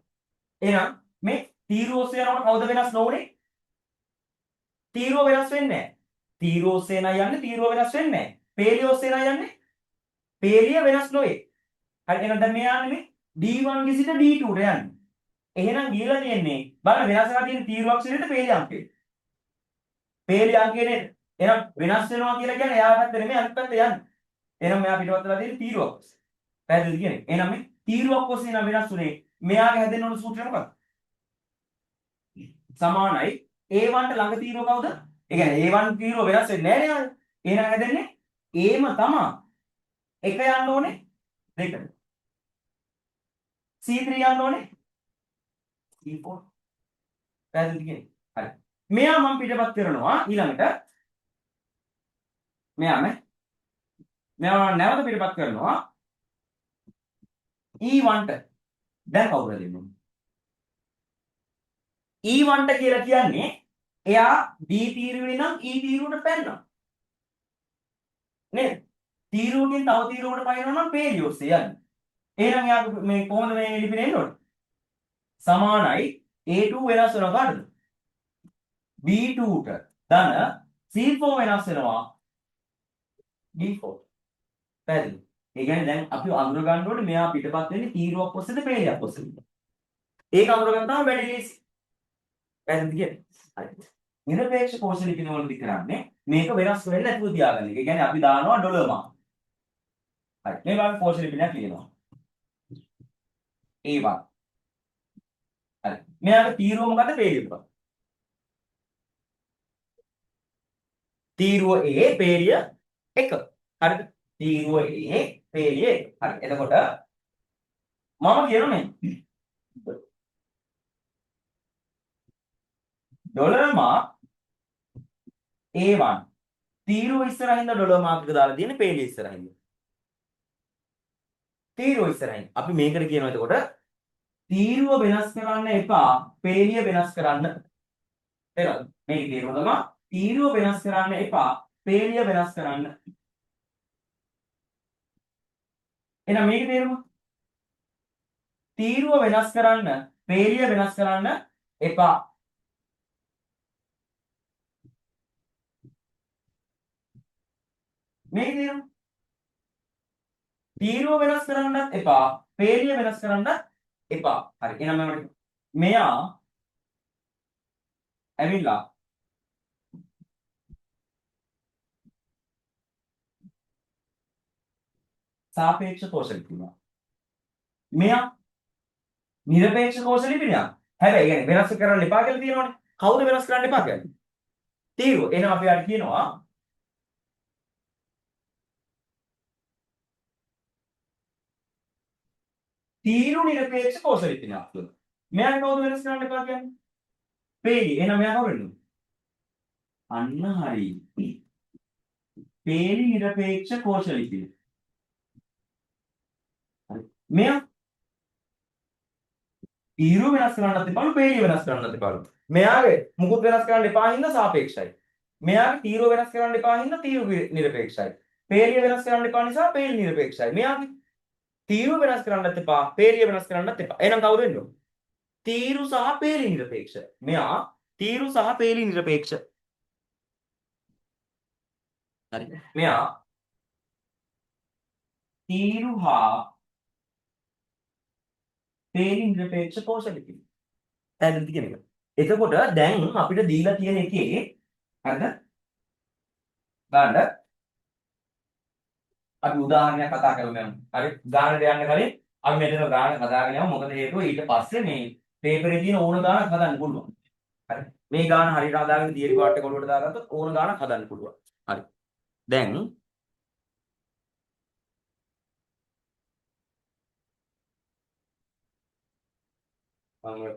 එහෙනම් මේ තීරුව ඔස්සේ යනකොට කවුද වෙනස් නොවුනේ? තීරුව වෙනස් වෙන්නේ නැහැ. තීරුව ඔස්සේ නම් යන්නේ තීරුව වෙනස් වෙන්නේ නැහැ. පේලිය ඔස්සේ නම් යන්නේ පේලිය වෙනස් නොවේ. හරි එහෙනම් දැන් මේ යන්නේ මේ D1 ගේ සිට D2 ට යන්නේ. එහෙනම් ගිහලා තියෙන්නේ බලන්න වෙනස් වෙලා තියෙන තීරුවක් සිට පේලිය අංකේ. පේලිය අංකේ නේද? එහෙනම් වෙනස් වෙනවා කියලා කියන්නේ එයා පැත්තේ නෙමෙයි අනිත් පැත්තේ යන්නේ. එහෙනම් මෙයා පිටවත් වෙලා තියෙන තීරුවක් ඔස්සේ. පැහැදිලිද කියන්නේ? එහෙනම් මේ තීරුවක් ඔස්සේ නම් වෙනස් උනේ මෙයාගේ හැදෙන්න ඕන සූත්‍රය මොකක්ද? සමානයි A1 ට ළඟ තීරුව කවුද? ඒ කියන්නේ A1 තීරුව වෙනස් වෙන්නේ නැහැ නේද? එහෙනම් හැදෙන්නේ Aම තමයි. එක යන්න ඕනේ දෙකට. C3 යන්න ඕනේ C4. පැහැදිලිද කියන්නේ? හරි. මෙයා මම පිටපත් කරනවා ඊළඟට මෙයා නැවත පිටපත් කරනවා E1 ට. දැන් කවුද දෙන්නේ? E1 ට කියලා කියන්නේ එයා D තීරුවේ නම් E තීරුවට පැනනවා. නේද? තීරුවකින් තව තීරුවකට පයින්නවා නම් පේලිය ඔස්සේ යන්නේ. එහෙනම් එයා මේ කොහොමද මේ ලිපිනේ එන්න ඕනේ? සමානයි A2 වෙනස් වෙනවා කාටද? B2 ට ධන C4 වෙනස් වෙනවා D4. පැහැදිලි. ඒ කියන්නේ දැන් අපි අඳුර ගන්න ඕනේ මෙයා පිටපත් වෙන්නේ තීරුවක් ඔස්සේද පේලියක් ඔස්සේද? ඒක අඳුර ගන්න තමයි වැඩි ලේසි. පැහැදිලිද කියන්නේ? හරි. නිරපේක්ෂ කෝෂ ලිපින වලදී කරන්නේ මේක වෙනස් වෙන්නේ නැතුව තියාගන්න එක. ඒ කියන්නේ අපි දානවා ඩොලර් මාක්. හරි. මේ වගේ කෝෂ ලිපිනයක් ලියනවා. A1. හරි. මෙයාගේ තීරුව මොකද්ද පේලිය මොකක්ද? තීරුව A පේලිය 1. හරිද? තීරුව A පේලිය 1. හරි. එතකොට මම කියනවා මේ ඩොලර් මාක් A1 තීරුව ඉස්සරහින්ද ඩොලර් මාක් එක දාලා තියෙන්නේ පේලිය ඉස්සරහින්ද? තීරුව ඉස්සරහින්. අපි මේකට කියනවා එතකොට තීරුව වෙනස් කරන්න එපා පේලිය වෙනස් කරන්න. තේරෙනවද? මේකේ තේරුම තමයි තීරුව වෙනස් කරන්න එපා පේලිය වෙනස් කරන්න. එහෙනම් මේකේ තේරුම තීරුව වෙනස් කරන්න පේලිය වෙනස් කරන්න එපා. මේකේ තේරුම තීරුව වෙනස් කරන්නත් එපා පේලිය වෙනස් කරන්නත් එපා. හරි. එහෙනම් මම මෙයා ඇවිල්ලා සාපේක්ෂ කෝෂ ලිපිනවා. මෙයා නිරපේක්ෂ කෝෂ ලිපිනවා. හැබැයි يعني වෙනස් කරන්න එපා කියලා තියෙනවනේ. කවුද වෙනස් කරන්න එපා කියන්නේ? තීරුව. එහෙනම් අපි අර කියනවා තීරු නිරපේක්ෂ කෝෂ විද්‍යාත්මක. මෙයා කවුද වෙනස් කරන්න එපා කියන්නේ? පේලි. එහෙනම් මෙයා කවුරුද? අන්න හරි. පේලි නිරපේක්ෂ කෝෂ විද්‍යාව. හරි. මෙයා තීරු වෙනස් කරන්නත් එපාලු පේලිය වෙනස් කරන්නත් එපාලු. මෙයාගේ මුකුත් වෙනස් කරන්න එපා හින්දා සාපේක්ෂයි. මෙයාගේ තීරුව වෙනස් කරන්න එපා හින්දා තීරු නිරපේක්ෂයි. පේලිය වෙනස් කරන්න එපා නිසා පේලි නිරපේක්ෂයි. මෙයාගේ තීරුව වෙනස් කරන්නත් එපා, පේලිය වෙනස් කරන්නත් එපා. එහෙනම් කවුද වෙන්නේ? තීරු සහ පේලි නිරපේක්ෂ. මෙයා තීරු සහ පේලි නිරපේක්ෂ. හරි. මෙයා තීරු හා පේලි නිරපේක්ෂ කෝෂලිකි. පැහැදිලිද කියන එක. එතකොට දැන් අපිට දීලා තියෙන එකේ හරිද? ගන්න අපි උදාහරණයක් කතා කරමු මම. හරි. ගානට යන්න කලින් අපි මෙතන ගාන හදාගෙන යමු. මොකද හේතුව ඊට පස්සේ මේ පේපරේ තියෙන ඕන ගානක් හදන්න පුළුවන්. හරි. මේ ගාන හරියට හදාගෙන තියරි පාර්ට් එක ඔළුවට දාගත්තොත් ඕන ගානක් හදන්න පුළුවන්. හරි. දැන් මම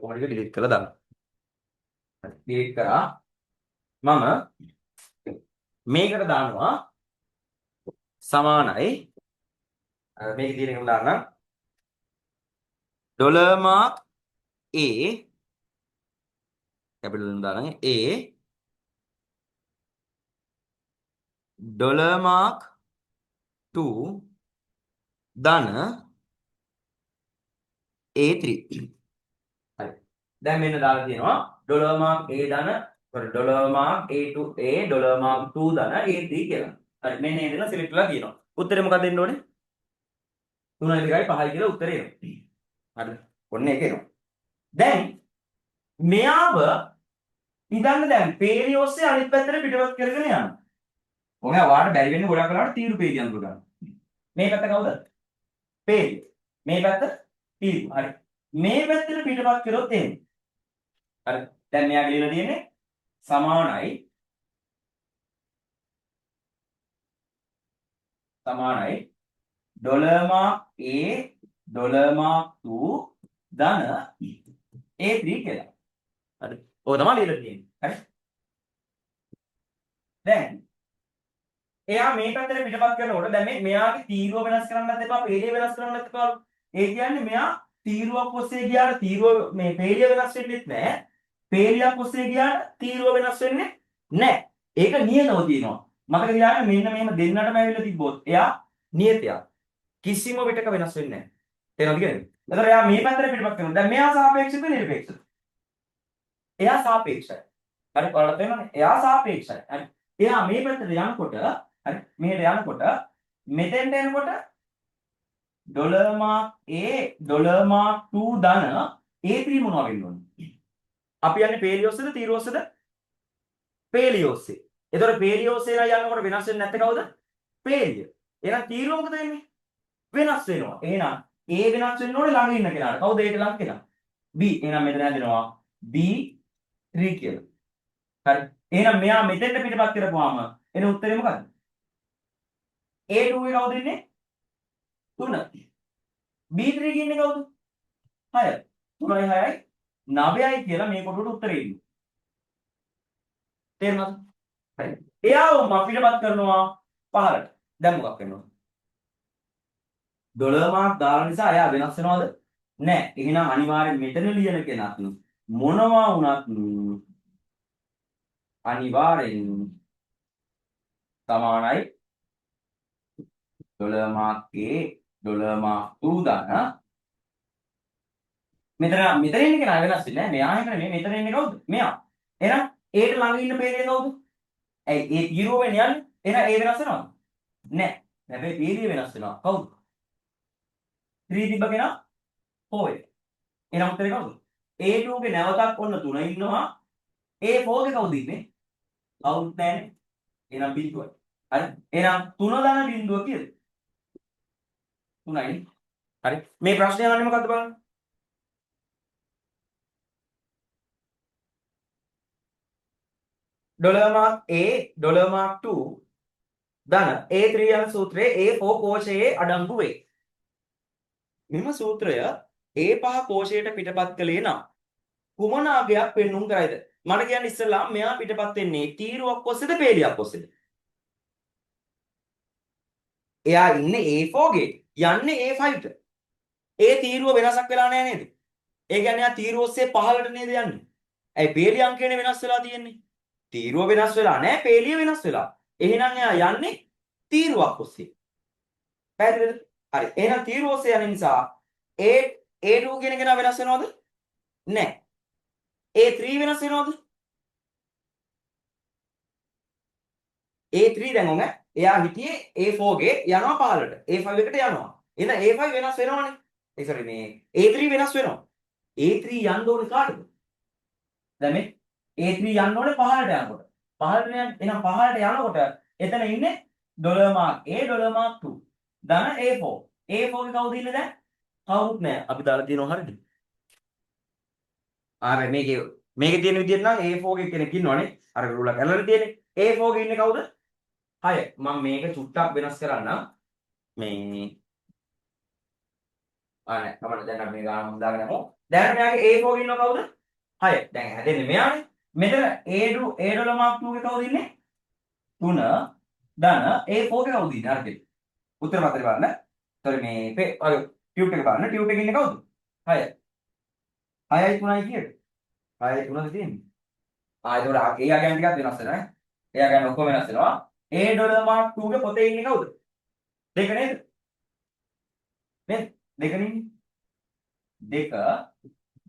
කොහොමද ඩිලීට් කරලා දාන්න. හරි. ඩිලීට් කරා. මම මේකට දානවා සමානයි මේක තියෙන එකම දාන්නම් ඩොලර් මාක් A කැපිටල් එකෙන් දාන්න A ඩොලර් මාක් 2 ධන A3 හරි දැන් මෙන්න දාලා තියෙනවා ඩොලර් මාක් A ධන dollar mark A2 A dollar mark 2 ධන A3 කියලා හරි මෙන්න මේ දෙන සිලෙක්ට් කරලා තියෙනවා උත්තරේ මොකක්ද දෙන්න ඕනේ 3යි 2යි 5යි කියලා උත්තරේ එනවා හරි ඔන්න ඒක එනවා දැන් මෙයාව ඉඳන් දැන් පේලිය ඔස්සේ අනිත් පැත්තට පිටවත් කරගෙන යනවා. ඔයා වාට බැරි වෙන්නේ ගොඩක් වෙලාවට තීරු පේලිය අඳුර ගන්න. මේ පැත්ත කවුද? පේලිය. මේ පැත්ත තීරු. හරි. මේ පැත්තට පිටවත් කරොත් එන්නේ. හරි. දැන් මෙයා ලියලා තියෙන්නේ සමානයි dollar mark A dollar mark 2 ධන A3 කියලා. හරි. ඔය තමයි ලියලා තියෙන්නේ. හරි. දැන් එයා මේ පැත්තට පිටපත් කරනකොට දැන් මෙයාගේ තීරුව වෙනස් කරන්නත් එපා, පේලිය වෙනස් කරන්නත් එපා. ඒ කියන්නේ මෙයා තීරුවක් ඔස්සේ ගියාට තීරුව මේ පේලිය වෙනස් වෙන්නෙත් නැහැ. පේලියක් ඔස්සේ ගියාට තීරුව වෙනස් වෙන්නේ නැහැ. ඒක නියතව තියෙනවා. මතක තියාගන්න මෙන්න මෙහෙම දෙන්නටම ඇවිල්ලා තිබ්බොත් එයා නියතයක්. කිසිම විටක වෙනස් වෙන්නේ නැහැ. තේරෙනවද කියන්නේ? එතකොට එයා මේ පැත්තට පිටපත් කරනවා. දැන් මෙයා සාපේක්ෂද නිරපේක්ෂද? එයා සාපේක්ෂයි. හරි ඔයාලට තේරෙනවනේ? එයා සාපේක්ෂයි. හරි. එයා මේ පැත්තට යනකොට හරි මෙහෙට යනකොට මෙතෙන්ට එනකොට dollar mark A dollar mark 2 ධන A3 මොනවා වෙන්න ඕනේ? අපි යන්නේ පේලිය ඔස්සේද තීරුව ඔස්සේද? පේලිය ඔස්සේ. එතකොට පේලිය ඔස්සේ යනකොට වෙනස් වෙන්නේ නැත්තේ කවුද? පේලිය. එහෙනම් තීරුව මොකද වෙන්නේ? වෙනස් වෙනවා. එහෙනම් A වෙනස් වෙන්න ඕනේ ළඟ ඉන්න කෙනාට. කවුද ඒට ළඟ කෙනා? B. එහෙනම් මෙතන හැදෙනවා B3 කියලා. හරි. එහෙනම් මෙයා මෙතෙන්ට පිටපත් කරපුවාම එන උත්තරේ මොකද්ද? A2 එක කවුද ඉන්නේ? 3. B3 කියන්නේ කවුද? 6. 3යි 6යි 9යි කියලා මේ කොටුවට උත්තරේ එන්නේ. තේරුණාද? හරි. එයාව මම පිටපත් කරනවා 5ට. දැන් මොකක් වෙනවද? ඩොලර් මාක් දාන නිසා එයා වෙනස් වෙනවද? නැහැ. එහෙනම් අනිවාර්යෙන් මෙතන ලියන කෙනත් මොනවා වුණත් අනිවාර්යෙන් සමානයි dollar mark A dollar mark 2 දාන මෙතන ඉන්න කෙනා වෙනස් වෙන්නේ නැහැ. මෙයා එක නෙමෙයි මෙතන ඉන්නේ කවුද? මෙයා. එහෙනම් Aට ළඟ ඉන්න පේලිය කවුද? ඇයි A 0 වෙන්නේ යන්නේ? එහෙනම් A වෙනස් වෙනවද? නැහැ. හැබැයි පේලිය වෙනස් වෙනවා. කවුද? 3 තිබ්බ කෙනා 4 එක. එහෙනම් උත්තරේ කවුද? A2 ගේ නැවතත් ඔන්න 3 ඉන්නවා. A4 ගේ කවුද ඉන්නේ? කවුරුත් නැහැනේ. එහෙනම් බිඳුවයි. හරි. එහෙනම් 3 ධන බිඳුව කීයද? 3යි. හරි. මේ ප්‍රශ්නේ අහන්නේ මොකද්ද බලන්න. Dollar mark A dollar mark 2 ධන A3 යන සූත්‍රයේ A4 කෝෂයේ අඩංගු වේ. මෙම සූත්‍රය A5 කෝෂයට පිටපත් කළේ නම් කුමන අගයක් පෙන්눔 කරයිද? මට කියන්න ඉස්සෙල්ලා මෙයා පිටපත් වෙන්නේ තීරුවක් ඔස්සේද පේලියක් ඔස්සේද? එයා ඉන්නේ A4 ගේ යන්නේ A5ට. ඒ තීරුව වෙනසක් වෙලා නැහැ නේද? ඒ කියන්නේ එයා තීරුව ඔස්සේ පහළට නේද යන්නේ? ඇයි පේලිය අංකයනේ වෙනස් වෙලා තියෙන්නේ? තීරුව වෙනස් වෙලා නැහැ, පේලිය වෙනස් වෙලා. එහෙනම් එයා යන්නේ තීරුවක් ඔස්සේ. පැහැදිලිද? හරි. එහෙනම් තීරුව ඔස්සේ යන නිසා A2 කියන කෙනා වෙනස් වෙනවද? නැහැ. A3 වෙනස් වෙනවද? A3 දැන් ඔන්න එයා හිටියේ A4 ගේ යනවා පහළට. A5 එකට යනවා. එහෙනම් A5 වෙනස් වෙනවනේ. ඒ sorry මේ A3 වෙනස් වෙනවා. A3 යන්න ඕනේ කාටද? දැන් මේ A3 යන්න ඕනේ පහළට යනකොට. පහළට එහෙනම් පහළට යනකොට එතන ඉන්නේ dollar mark A dollar mark 2 ධන A4. A4 ගේ කවුද ඉන්නේ දැන්? කවුරුත් නැහැ. අපි දාලා තියෙනවා හරියද? ආ මේකේ තියෙන විදිහට නම් A4 ගේ කෙනෙක් ඉන්නවනේ. අර රූලක් ඇරලා තියෙන්නේ. A4 ගේ ඉන්නේ කවුද? 6. මම මේක චුට්ටක් වෙනස් කරන්නම්. මේ නෑ අපිට දැන් අපි මේ ගාන හොදාගෙන යමු. දැන් මෙයාගේ A4 ගේ ඉන්නව කවුද? 6. දැන් හැදෙන්නේ මෙයානේ. මෙතන A ඩොලර් මාක් 2 ගේ කවුද ඉන්නේ? 3 ධන A4 ගේ කවුද ඉන්නේ? හරිද? උත්තර පත්‍රය බලන්න. sorry මේ ටියුට් එක බලන්න. ටියුට් එකේ ඉන්නේ කවුද? 6. 6යි 3යි කීයද? 6යි 3ද තියෙන්නේ. ඒතකොට ඒ අගයන් ටිකක් වෙනස් වෙනවා නේ. ඒ අගයන් ඔක්කොම වෙනස් වෙනවා. A ඩොලර් මාක් 2 ගේ පොතේ ඉන්නේ කවුද? දෙක නේද? නේද? දෙකනේ ඉන්නේ. දෙක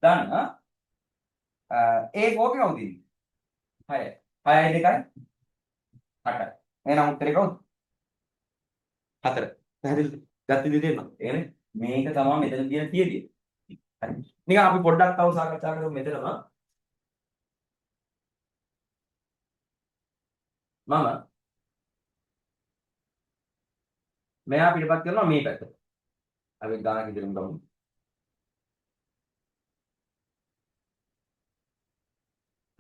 ධන A4 ගේ කවුද ඉන්නේ? 6. 6යි 2යි 8යි. එහෙනම් උත්තරේ කවුද? 4. පැහැදිලිද? ගත්ත විදිහ තේරෙනවද? එහෙනම් මේක තමයි මෙතන තියෙන තියරිය. හරි. නිකන් අපි පොඩ්ඩක් තව සාකච්ඡා කරමු මෙතනම. මම මෙයා පිටපත් කරනවා මේ පැත්තට. අපි ගානක් ඉදිරියම ගමු.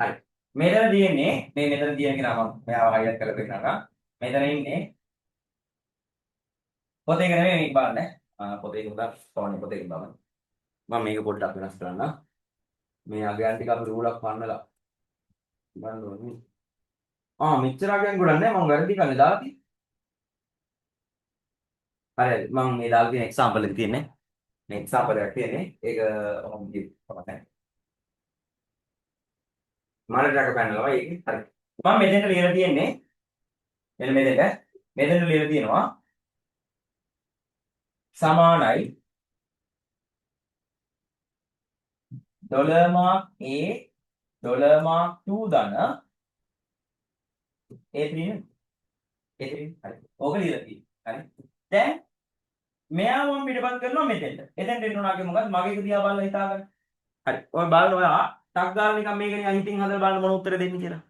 හරි. මෙතන තියෙන්නේ මේ මෙතන තියෙන කෙනා මම මෙයාව හයිලයිට් කරලා දෙන්නම්. මෙතන ඉන්නේ පොතේ නෙමෙයි මේක බලන්න. පොතේ උදා කොහොමද පොතේ බලන්න. මම මේක පොඩ්ඩක් වෙනස් කරන්න. මේ අගයන් ටික අපි රූලක් පන්නලා බලන්න ඕනේ. මෙච්චර අගයන් ගොඩක් නැහැ මම වැරදි කන්නේ දාලා තියෙන්නේ. හරි මම මේ දාලා තියෙන එක්සැම්පල් එක තියෙන්නේ. මේ එක්සැම්පල් එකක් තියෙන්නේ. ඒක ඔහොම තමයි. මානටක පැනලා ඒක හරි. මම මෙතෙන්ට ලියලා තියෙන්නේ මෙන්න මෙතෙන්ට ලියලා තියෙනවා සමානයි dollar mark A dollar mark 2 ධන A3 නේ A3 හරි. ඕක ලියලා තියෙන්නේ. හරි. දැන් මෙයා මම පිටපත් කරනවා මෙතෙන්ට. එතෙන්ට එන්න උනාගේ මොකද? මගේ එක දිහා බලලා හිතාගන්න. හරි. ඔය බලන්න ඔයා ටක් ගාලා නිකන් මේක නිකන් හිතින් හදලා බලන්න මොන උත්තර දෙන්නේ කියලා.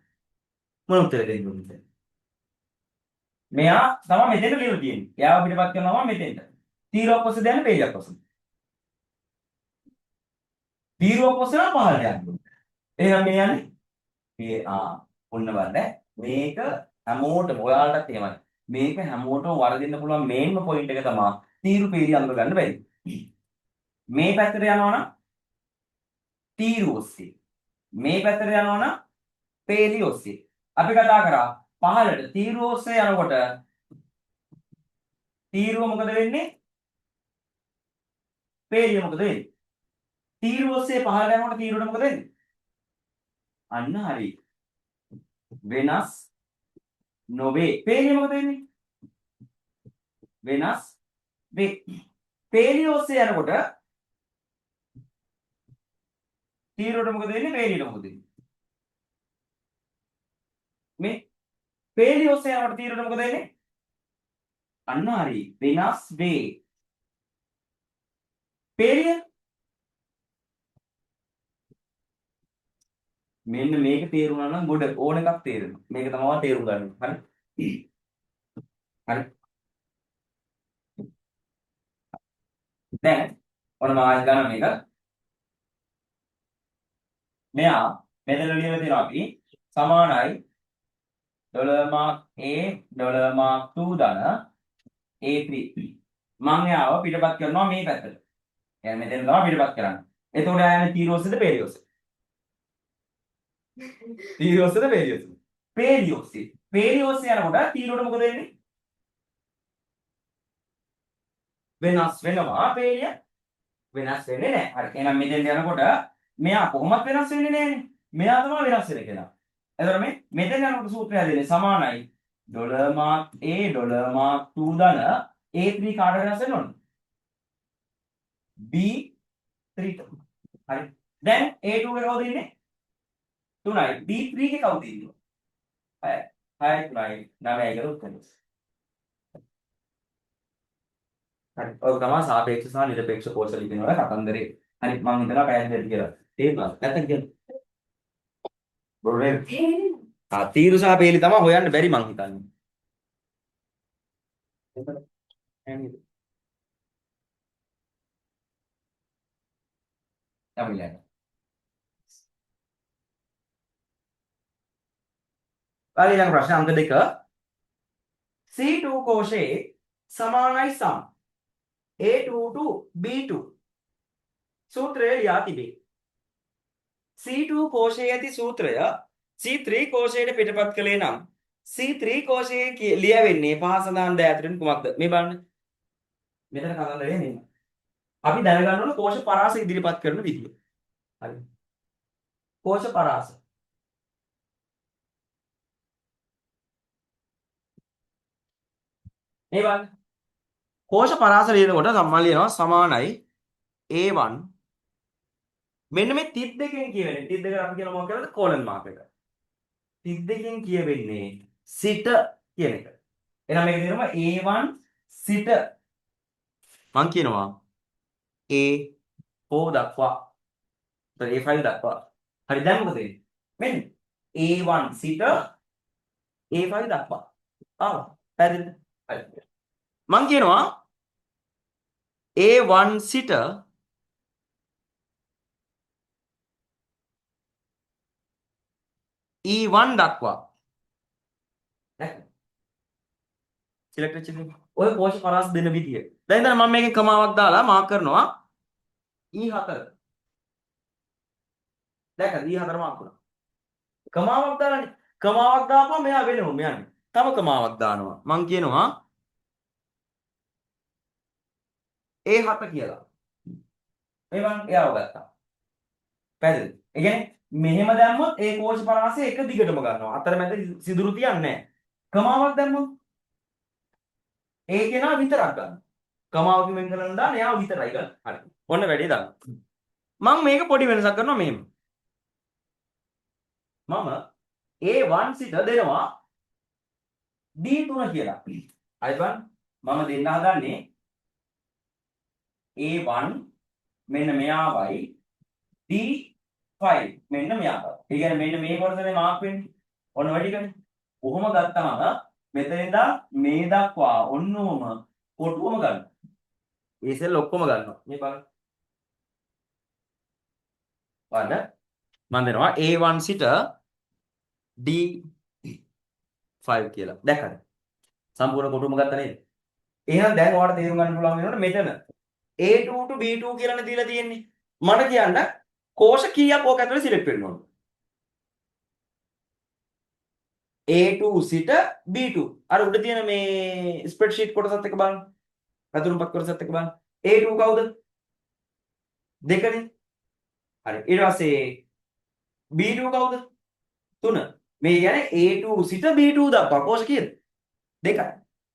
මොන උත්තර දෙන්නේ උන්ට? මෙයා තමයි මෙතෙන්ට ලියලා තියෙන්නේ. එයාව පිටපත් කරනවා මම මෙතෙන්ට. තීරුවක් ඔස්සේ දැන් පේජයක් ඔස්සේ. තීරුවක් ඔස්සේ නම් පහළට යන්න. එහෙනම් මේ යන්නේ මේ ඔන්න බලන්න. මේක හැමෝටම ඔයාලටත් එහෙමයි. මේක හැමෝටම වරදින්න පුළුවන් මේන්ම පොයින්ට් එක තමයි තීරු පේලිය අඳුර ගන්න බැරි. මේ පැත්තට යනවා නම් තීරු ඔස්සේ. මේ පැත්තට යනවා නම් පේලිය ඔස්සේ. අපි කතා කරා පහළට තීරු ඔස්සේ යනකොට තීරුව මොකද වෙන්නේ? පේලිය මොකද වෙන්නේ? තීරුව ඔස්සේ පහළට යනකොට තීරුවට මොකද වෙන්නේ? අන්න හරි. වෙනස් නොවේ. පේලිය මොකද වෙන්නේ? වෙනස් වේ. පේලිය ඔස්සේ යනකොට තීරුවට මොකද වෙන්නේ? පේලියට මොකද වෙන්නේ? මේ පේලිය ඔස්සේ යනකොට තීරුවට මොකද වෙන්නේ? අන්න හරි. වෙනස් වේ. පේලිය මෙන්න මේක තේරුණා නම් ගොඩ ඕන එකක් තේරෙනවා. මේක තමයි තේරුම් ගන්න. හරි. හරි. දැන් ඔන්න මම ආයෙත් ගන්න මේක. මෙයා මෙතන ලියලා තියෙනවා අපි සමානයි dollar mark A dollar mark 2 ධන A3 මම යාව පිටපත් කරනවා මේ පැත්තට. يعني මෙතන තමයි පිටපත් කරන්නේ. එතකොට ආයන තීරෝසෙද පේරියෝසෙද? තීරෝසෙද පේරියෝසෙද? පේරියෝසෙ. පේරියෝසෙ යනකොට තීරෝට මොකද වෙන්නේ? වෙනස් වෙනවා පේරිය. වෙනස් වෙන්නේ නැහැ. හරි. එහෙනම් මෙතෙන් යනකොට මෙයා කොහොමද වෙනස් වෙන්නේ නැහැනේ. මෙයා තමයි වෙනස් වෙන්නේ කියලා. එතකොට මේ මෙතෙන් යනකොට සූත්‍රය හදන්නේ සමානයි dollar mark A dollar mark 2 ධන A3 කාට වෙනස් වෙන්න ඕනේ? B3 ට. හරි. දැන් A2 එක කවුද ඉන්නේ? 3යි. B3 එකේ කවුද ඉන්නේ? 6යි. 6යි 3යි 9යි කියලා උත්තරය. හරි. ඔය තමයි සාපේක්ෂ සහ නිරපේක්ෂ කෝෂ ලිපින වල කතන්දරේ. හරි මම හිතනවා පැය දෙකක් කියලා. තේරුණාද? නැත්නම් කියන්න. බොරේ. තීරු සහ පේලි තමයි හොයන්න බැරි මං හිතන්නේ. යමිලා. ඊළඟ ප්‍රශ්න අංක 2 C2 කෝෂයේ සමානයි සම් A2 to B2 සූත්‍රය ලියා තිබේ. C2 කෝෂයේ ඇති සූත්‍රය C3 කෝෂයට පිටපත් කළේ නම් C3 කෝෂයේ ලියවෙන්නේ පහ සඳහන් දෑ අතරින් කුමක්ද? මේ බලන්න. මෙතන කතන්දරේ නෙමෙයි. අපි දැනගන්න ඕන කෝෂ පරාස ඉදිරිපත් කරන විදිය. හරි. කෝෂ පරාස. මේ බලන්න. කෝෂ පරාස ලියනකොට සම්මා ලියනවා සමානයි A1 මෙන්න මේ 32කින් කියවෙන්නේ 32 අපි කියන මොකක්ද කරන්නේ කෝලන් මාක් එක 32කින් කියවෙන්නේ සිට කියන එක එහෙනම් මේක දෙනවා A1 සිට මම කියනවා A4 දක්වා A5 දක්වා හරි දැන් මොකද වෙන්නේ මෙන්න A1 සිට A5 දක්වා ආවා පැහැදිලිද හරි මම කියනවා A1 සිට E1 දක්වා සිලෙක්ට් වෙච්ච දේ ඔය කෝෂ පරාස දෙන විදිය. දැන් ඉතින් මම මේකෙන් කමාවක් දාලා මාක් කරනවා E4. දැක්කද E4 මාක් වුණා. කමාවක් දාලානේ. කමාවක් දාපුවම මෙයා වෙනවම යන්නේ. තව කමාවක් දානවා. මම කියනවා A7 කියලා. මේ මම එයාව ගත්තා. පැහැදිලිද? ඒ කියන්නේ මෙහෙම දැම්මොත් ඒ කෝෂ පරාසය එක දිගටම ගන්නවා. අතරමැද සිදුරු තියන්නේ නැහැ. කමාවක් දැම්මොත් ඒ කෙනා විතරක් ගන්න. කමාවකින් වෙන් කරන්න දාන එයාව විතරයි ගන්න. හරි. ඔන්න වැඩි දාන්න. මම මේක පොඩි වෙනසක් කරනවා මෙහෙම. මම A1 සිට දෙනවා D3 කියලා. හරි බලන්න. මම දෙන්න හදන්නේ A1 මෙන්න මෙයාවයි D5 මෙන්න මෙයාවයි. ඒ කියන්නේ මෙන්න මේ කොටසනේ මාක් වෙන්නේ. ඔන්න වැඩි කරන්නේ. කොහොම ගත්තම මෙතන ඉඳන් මේ දක්වා ඔන්නෝම කොටුවම ගන්න. ඒ සෙල් ඔක්කොම ගන්නවා. මේ බලන්න. බලන්න. මම දෙනවා A1 සිට D5 කියලා. දැක්කද? සම්පූර්ණ කොටුවම ගත්තා නේද? එහෙනම් දැන් ඔයාලට තේරුම් ගන්න පුළුවන් වෙනකොට මෙතන A2 to B2 කියලානේ දීලා තියෙන්නේ. මට කියන්න කෝෂ කීයක් ඕක ඇතුලේ සිලෙක්ට් වෙන්න ඕන? A2 සිට B2. අර උඩ තියෙන මේ ස්ප්‍රෙඩ්ෂීට් කොටසත් එක්ක බලන්න. පැතුරුම්පත් කොටසත් එක්ක බලන්න. A2 කවුද? දෙකනේ. හරි. ඊට පස්සේ B2 කවුද? 3. මේ කියන්නේ A2 සිට B2 දක්වා කෝෂ කීයද? දෙකයි.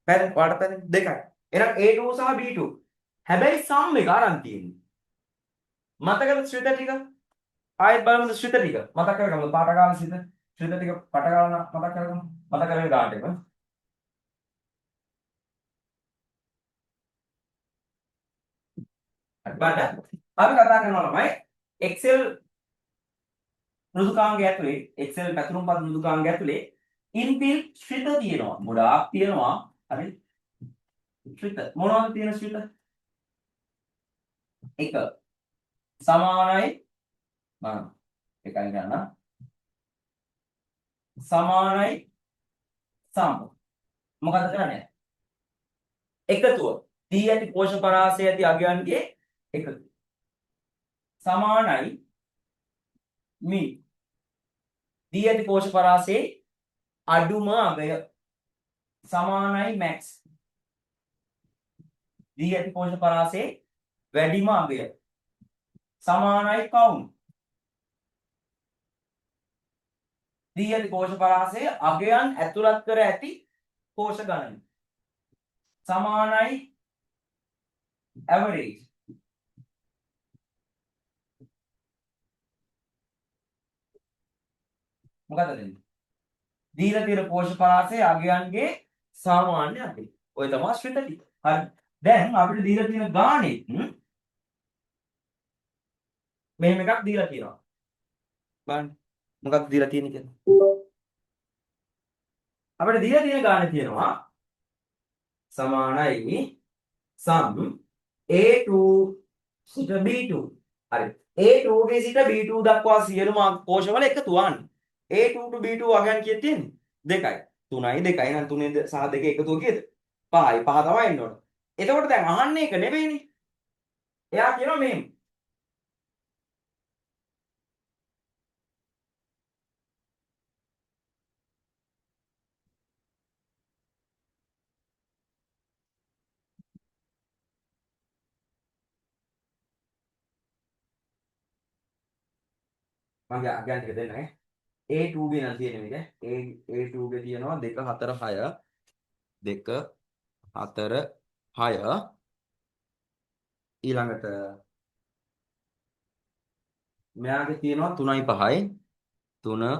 පැහැදිලි? ඔයාලට පැහැදිලි? දෙකයි. එහෙනම් A2 සහ B2. හැබැයි සම් එක අරන් තියෙන්නේ. මතකද ශ්‍රිත ටික? ආයෙත් බලමු ශ්‍රිත ටික. මතක කරගමු. පාට ගාන ශ්‍රිත. ශ්‍රිත ටික පාට ගාන මතක කරගමු. මතක කරගෙන ගාන එක. හරි බලන්න. අපි කතා කරනවා ළමයි Excel මෘදුකාංගය ඇතුලේ Excel පැතුරුම්පත් මෘදුකාංගය ඇතුලේ inbuilt ශ්‍රිත තියෙනවා. ගොඩාක් තියෙනවා. හරි. ශ්‍රිත මොනවද තියෙන ශ්‍රිත? එක සමානයි මම එකයි ගන්න සමානයි සම මොකද කරන්නේ? එකතුව. දී ඇති කෝෂ පරාසය ඇති අගයන්ගේ එකතුව. සමානයි මි. දී ඇති කෝෂ පරාසයේ අඩුම අගය සමානයි මැක්ස්. දී ඇති කෝෂ පරාසයේ වැඩිම අගය සමානයි කවුන්ට්. දී ඇති කෝෂ පරාසයේ අගයන් ඇතුළත් කර ඇති කෝෂ ගණන සමානයි ඇවරේජ්. මොකද දෙන්නේ? දීලා තියෙන කෝෂ පරාසයේ අගයන්ගේ සාමාන්‍ය අගය. ඔය තමයි ශ්‍රිත ටික. හරි. දැන් අපිට දීලා තියෙන ගාණෙත් මෙහෙම එකක් දීලා තියෙනවා. බලන්න. මොකක්ද දීලා තියෙන්නේ කියලා. අපිට දීලා තියෙන ගාණ තියෙනවා සමානයි sum A2 සිට B2. හරි. A2 ගේ සිට B2 දක්වා සියලුම කෝෂවල එකතුවන්නේ. A2 to B2 වගයන් කීයක් තියෙන්නේ? 2යි. 3යි 2යි නම් 3 සහ 2 එකතුව කීයද? 5යි. 5 තමයි එන්න ඕන. එතකොට දැන් අහන්නේ එක නෙවෙයිනේ. එයා කියනවා මෙහෙම. මගේ අගයන් ටික දෙන්න ඈ. A2 ගේ නම් තියෙන මේක. A2 ගේ තියෙනවා 2 4 6 2 4 6 ඊළඟට මෙයාගේ තියෙනවා 3යි 5යි 3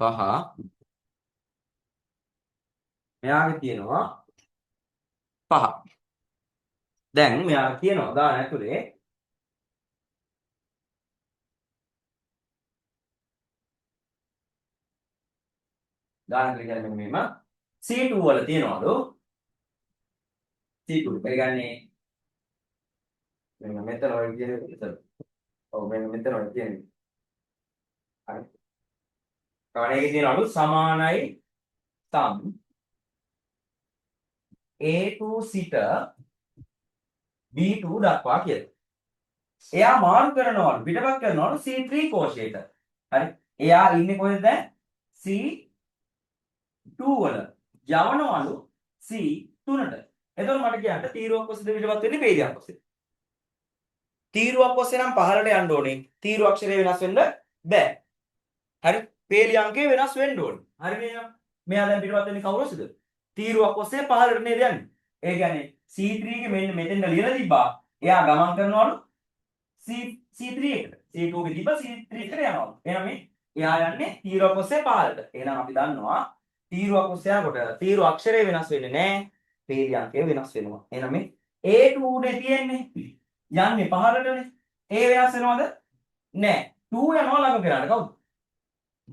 5 මෙයාගේ තියෙනවා 5. දැන් මෙයා කියනවා ගාන ඇතුලේ ගාන කියන්නේ මෙන්න මෙහෙම C2 වල තියනවලු C2 පරිගන්නේ මෙන්න මෙතන ඔය කියන විතර. ඔව් මෙන්න මෙතන ඔය කියන්නේ. හරි. කවණේකේ තියනවලු සමානයි sum A2 සිට B2 දක්වා කියලා. එයා මාරු කරනවලු පිටපත් කරනවලු C3 කෝෂයට. හරි. එයා ඉන්නේ කොහෙද දැන්? C2 වල. යවනවලු C3ට. එතකොට මට කියන්න තීරුවක් ඔස්සේ පිටපත් වෙන්නේ පේජයක් ඔස්සේ. තීරුවක් ඔස්සේ නම් පහළට යන්න ඕනේ. තීරු අක්ෂරය වෙනස් වෙන්න බෑ. හරි. පේලි අංකය වෙනස් වෙන්න ඕනේ. හරි නේද? මෙයා දැන් පිටපත් වෙන්නේ කවුරු ඔස්සේද? තීරුවක් ඔස්සේ පහළට නේද යන්නේ. ඒ කියන්නේ C3 ගේ මෙන්න මෙතෙන්ද ලියලා තිබ්බා. එයා ගමන් කරනවලු C3 එකට. C2 ගේ තිබ්බ C3 එකට යනවලු. එහෙනම් මේ එයා යන්නේ තීරුවක් ඔස්සේ පහළට. එහෙනම් අපි දන්නවා තීරුවක් ඔස්සේ යනකොට තීරු අක්ෂරය වෙනස් වෙන්නේ නැහැ. පේලි අංකය වෙනස් වෙනවා. එහෙනම් මේ A2 උඩේ තියෙන්නේ යන්නේ පහළටනේ. A වෙනස් වෙනවද? නෑ. 2 යනවා ළඟ කරාට කවුද?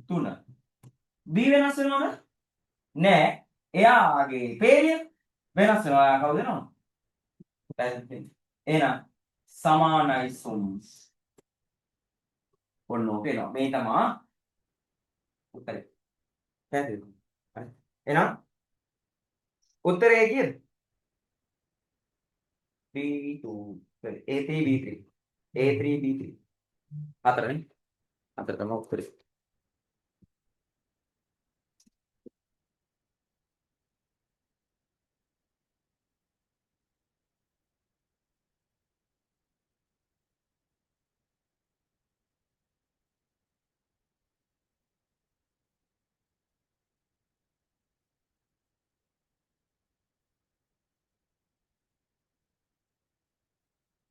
3. B වෙනස් වෙනවද? නෑ. එයාගේ පේලිය වෙනස් වෙනවා. එයා කවුද වෙනවද? එහෙනම් සමානයි සුම්. ඔන්න ඕක එනවා. මේ තමයි උත්තරේ. පැහැදිලිද? හරි. එහෙනම් උත්තරේ කීයද? B2 sorry A3 B3 A3 B3 හතරනේ. හතර තමයි උත්තරේ.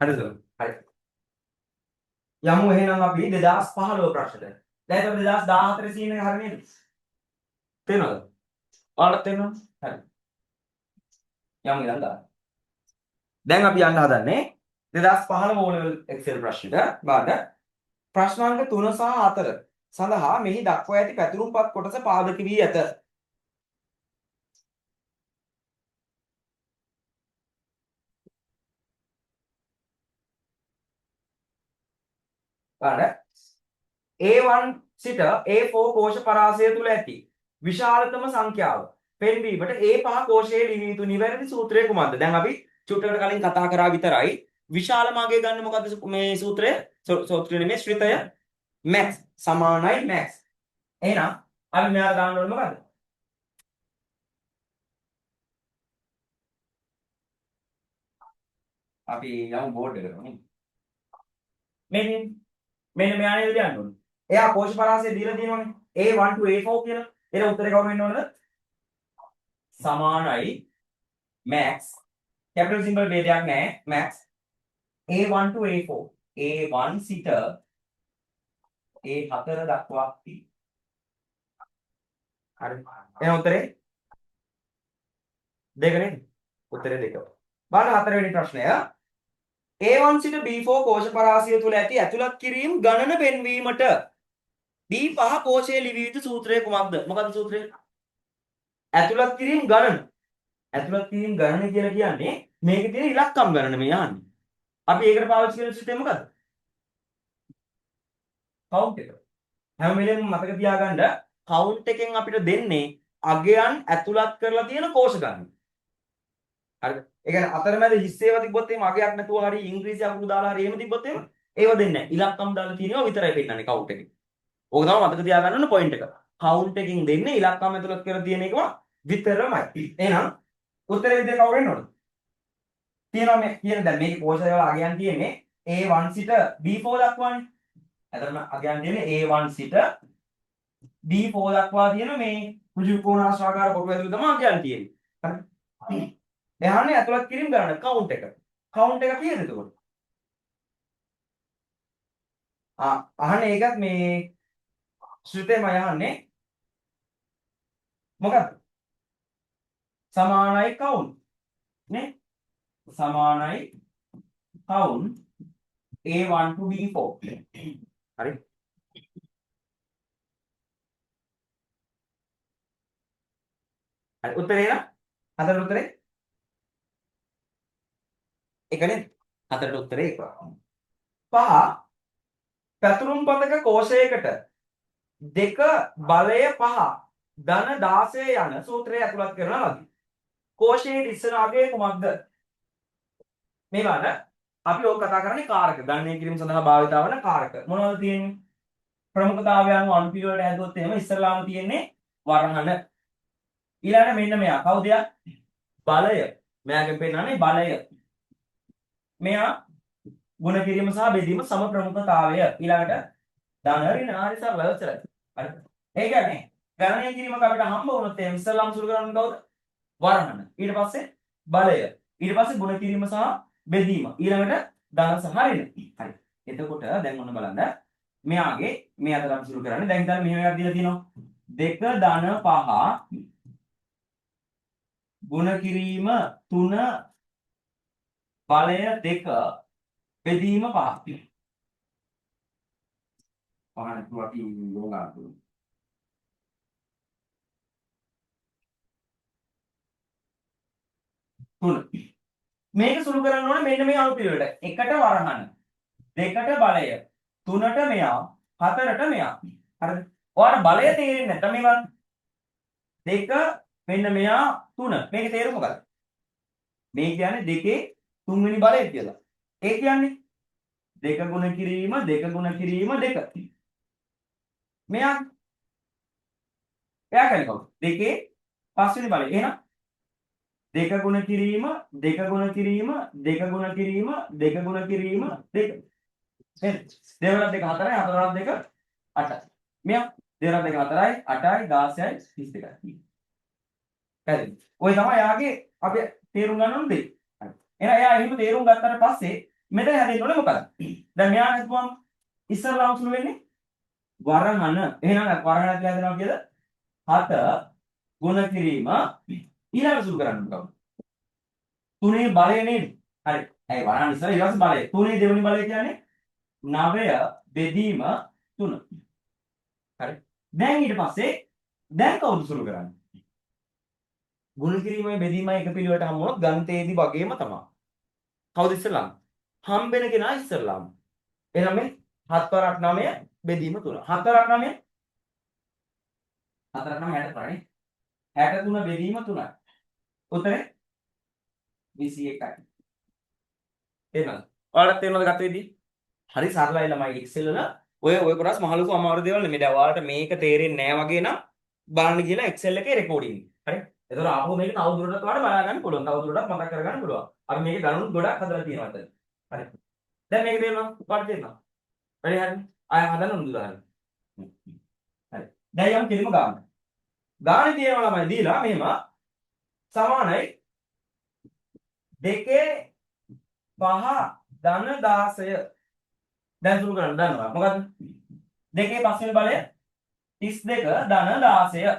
හරිද? හරි. යමු එහෙනම් අපි 2015 ප්‍රශ්නෙට. දැන් ඒක 2014 සීන් එක හරිය නේද? තේරෙනවද? ඔයාලට තේරෙනවද? හරි. යමු ඊළඟ ගන්න. දැන් අපි යන්න හදන්නේ 2015 O level Excel ප්‍රශ්නෙට. බලන්න. ප්‍රශ්නාංක 3 සහ 4 සඳහා මෙහි දක්වා ඇති පැතුරුම්පත් කොටස පාදක වී ඇත. බලන්න. A1 සිට A4 කෝෂ පරාසය තුල ඇති විශාලතම සංඛ්‍යාව පෙන්වීමට ඒ පහ කෝෂයේ ලිවිය යුතු නිවැරදි සූත්‍රය කුමක්ද? දැන් අපි චුට්ටකට කලින් කතා කරා විතරයි. විශාල මාර්ගය ගන්න මොකද්ද මේ සූත්‍රය? සූත්‍රය නෙමෙයි ශ්‍රිතය max සමානයි max. එහෙනම් අපි මෙයාලා දාන්න ඕනේ මොකද්ද? අපි යමු බෝඩ් එකට නේ. මෙන්න මෙයා නේද ලියන්න ඕනේ. එයා කෝෂ පරාසය දීලා තියෙනවනේ. A1 to A4 කියලා. එහෙනම් උත්තරේ කවුරු වෙන්න ඕනද? සමානයි max capital symbol ભેදයක් නැහැ max A1 to A4 A1 සිට A4 දක්වා හරි එහෙනම් උත්තරේ දෙක නේද උත්තරේ දෙක බලන්න හතරවෙනි ප්‍රශ්නය A1 සිට B4 කෝෂ පරාසය තුල ඇති ඇතුළත් කිරීම ගණන පෙන්වීමට B5 කෝෂයේ ලිවිය යුතු සූත්‍රය කුමක්ද මොකක්ද සූත්‍රය ඇතුළත් කිරීම ගණන ඇතුළත් කිරීම ගණන කියලා කියන්නේ මේකේ තියෙන ඉලක්කම් ගණන මේ යන්නේ. අපි ඒකට පාවිච්චි කරන සිස්ටම් මොකද්ද? කවුන්ට් එක. හැම වෙලේම මතක තියාගන්න කවුන්ට් එකෙන් අපිට දෙන්නේ අගයන් ඇතුළත් කරලා තියෙන කෝෂ ගණන. හරිද? ඒ කියන්නේ අතරමැද හිස් ඒවා තිබ්බොත් එහෙම අගයක් නැතුව හරි ඉංග්‍රීසි අකුරු දාලා හරි එහෙම තිබ්බොත් එහෙම ඒව දෙන්නේ නැහැ. ඉලක්කම් දාලා තියෙනවා විතරයි පෙන්නන්නේ කවුන්ට් එකේ. ඕක තමයි මතක තියාගන්න ඕන පොයින්ට් එක. කවුන්ට් එකෙන් දෙන්නේ ඉලක්කම් ඇතුළත් කරලා තියෙන එකම විතරමයි. එහෙනම් උත්තරේ විදිහට කවුරු වෙන්න ඕනද? තියෙනවා මේ කියන දැන් මේකේ කෝෂ වල අගයන් තියෙන්නේ A1 සිට B4 දක්වානේ. එතන අගයන් තියෙන්නේ A1 සිට B4 දක්වා තියෙන මේ කුජුකෝණාශ්‍රාකාර කොටු ඇතුළේ තමයි අගයන් තියෙන්නේ. හරි. එහානේ ඇතුළත් කිරීම ගන්න කවුන්ට් එක. කවුන්ට් එක කීයද එතකොට? අහන්නේ ඒකත් මේ ශ්‍රිතේම යහන්නේ මොකක්ද? සමානයි කවුන්ට් නේ? සමානයි count A1 to B4 හරි හරි උත්තරේ නා හතර උත්තරේ එකනේ හතරට උත්තරේ එක පහ පැතුරුම් පතක කෝෂයකට දෙක බලය 5 ධන 16 යන සූත්‍රය ඇතුළත් කරන ලදී කෝෂයේ ඉස්සර අගය කුමක්ද මේ වල අපි ඕක කතා කරන්නේ කාරක ගණනය කිරීම සඳහා භාවිත වන කාරක මොනවද තියෙන්නේ ප්‍රමුඛතාවයන් අනුපිළිවෙලට හැදුවොත් එහෙම ඉස්සරලාම තියෙන්නේ වරහන ඊළඟට මෙන්න මෙයා කවුද බලය මෙයාගෙන් පෙන්නන්නේ බලය මෙයා ගුණ කිරීම සහ බෙදීම සම ප්‍රමුඛතාවය ඊළඟට ධන ඍණ හරි සරලව ඉතරයි හරි ඒ කියන්නේ ගණනය කිරීමක අපිට හම්බ වුණොත් එහෙම ඉස්සරලාම සුළු කරන්නේ කවුද වරහන ඊට පස්සේ බලය ඊට පස්සේ ගුණ කිරීම සහ බෙදීම ඊළඟට ධන සහ ඍණ හරි එතකොට දැන් ඔන්න බලන්න මෙයාගේ මේ අතට අපි සුළු කරන්නේ දැන් හිතන්න මෙහෙම එකක් දීලා තියෙනවා 2 ධන 5 ගුණ කිරීම 3 බලය 2 බෙදීම 5 පහන අපි යෝගා කරමු තුන මේක සුළු කරන්න ඕනේ මෙන්න මේ අනුපිළිවෙලට එකට වරහන දෙකට බලය තුනට මෙයා හතරට මෙයා හරිද ඔයාලට බලය තේරෙන්නේ නැත්නම් මේවා දෙක මෙන්න මෙයා තුන මේකේ තේරුම මොකක්ද මේ කියන්නේ දෙකේ තුන්වෙනි බලය කියලා ඒ කියන්නේ දෙක ගුණ කිරීම දෙක ගුණ කිරීම දෙක මෙයා එයා කියන්නේ කවුද දෙකේ පස්වෙනි බලය එහෙනම් දෙක ගුණ කිරීම දෙක ගුණ කිරීම දෙක ගුණ කිරීම දෙක ගුණ කිරීම දෙක නේද දෙවරක් දෙක 4යි හතරක් දෙක 8යි මෙයා දෙවරක් දෙක 4යි 8යි 16යි 32යි හරි ඔය තමයි යාගේ අපි තේරුම් ගන්න ඕන දේ හරි එහෙනම් එයා එහෙම තේරුම් ගත්තට පස්සේ මෙතන හැදෙන්න ඕනේ මොකද දැන් මෙයා හිතුවම ඉස්සරලාම සුළු වෙන්නේ වරහන එහෙනම් වරහන ඇතුළේ හැදෙනවා කියද 7 ගුණ කිරීම ඊළඟ සුළු කරන්න කවුද තුනේ බලය නේද හරි ඒ වරහන් ඉස්සර ඊට පස්සේ බලය තුනේ දෙවෙනි බලය කියන්නේ 9 බෙදීම 3 හරි දැන් ඊට පස්සේ දැන් කවුද සුළු කරන්නේ ගුණ කිරීමයි බෙදීමයි එක පිළිවෙලට හමු වුණොත් ගණිතයේදී වගේම තමයි කවුද ඉස්සරලාම හම්බෙන කෙනා ඉස්සරලාම එහෙනම් මේ 7 වරක් 9 බෙදීම 3 4ක් 9 4ක් 9 60 කරන්නේ 63 බෙදීම 3යි. උත්තරේ 21යි. තේරෙනවද? ඔයාලට තේරෙනවද ගත විදිහ? හරි සරලයි ළමයි Excel වල ඔය කොටස් මහ ලොකු අමාරු දේවල් නෙමෙයි. දැන් ඔයාලට මේක තේරෙන්නේ නැහැ වගේ නම් බලන්න කියලා Excel එකේ රෙකෝඩින්. හරි? එතකොට ආපහු මේක තව දුරටත් ඔයාලට බලා ගන්න පුළුවන්. තව දුරටත් මතක් කරගන්න පුළුවන්. අපි මේකේ ගණන් ගොඩක් හදලා තියෙනවා අතන. හරි. දැන් මේක තේරෙනවද? ඔයාලට තේරෙනවද? වැඩි හරි. ආය හදන්න උනු දාන්න. හරි. දැන් යමු කෙලිම ගන්න. ගානේ තියෙනවා ළමයි දීලා මෙහෙම සමානයි 2 5 ධන 16. දැන් සුළු කරන්න දන්නවා. මොකද්ද? 2 පස්වෙනි බලය 32 ධන 16.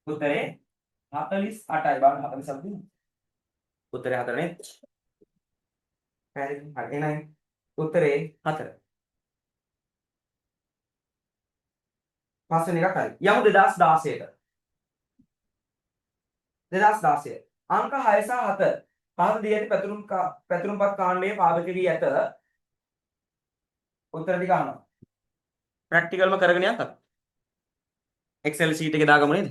උත්තරේ 48යි. බලන්න 47 දිනු. උත්තරේ 4 නේ. පැහැදිලි. හරි. එහෙනම් උත්තරේ 4. පස්වෙනි එකක් හරි. යමු 2016ට. 2016. අංක 6 සහ 7 පහත දී ඇති පැතුරුම්පත් කාණ්ඩයේ පාදක වී ඇත. උත්තර ටික අහනවා. ප්‍රැක්ටිකල්ම කරගෙන යන්න. Excel sheet එකේ දාගමු නේද?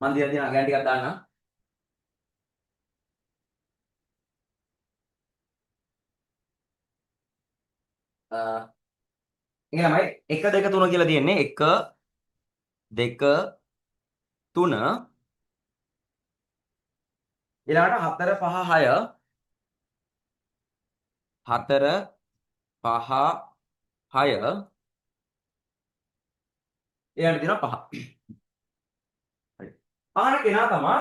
මන් දිහා දිහා ගෑන් ටිකක් දාන්න. ඊළඟයි 1 2 3 කියලා තියෙන්නේ 1 2 3 ඊළඟට 4 5 6 4 5 6 ඊළඟට තියෙනවා 5. හරි. අහන කෙනා තමයි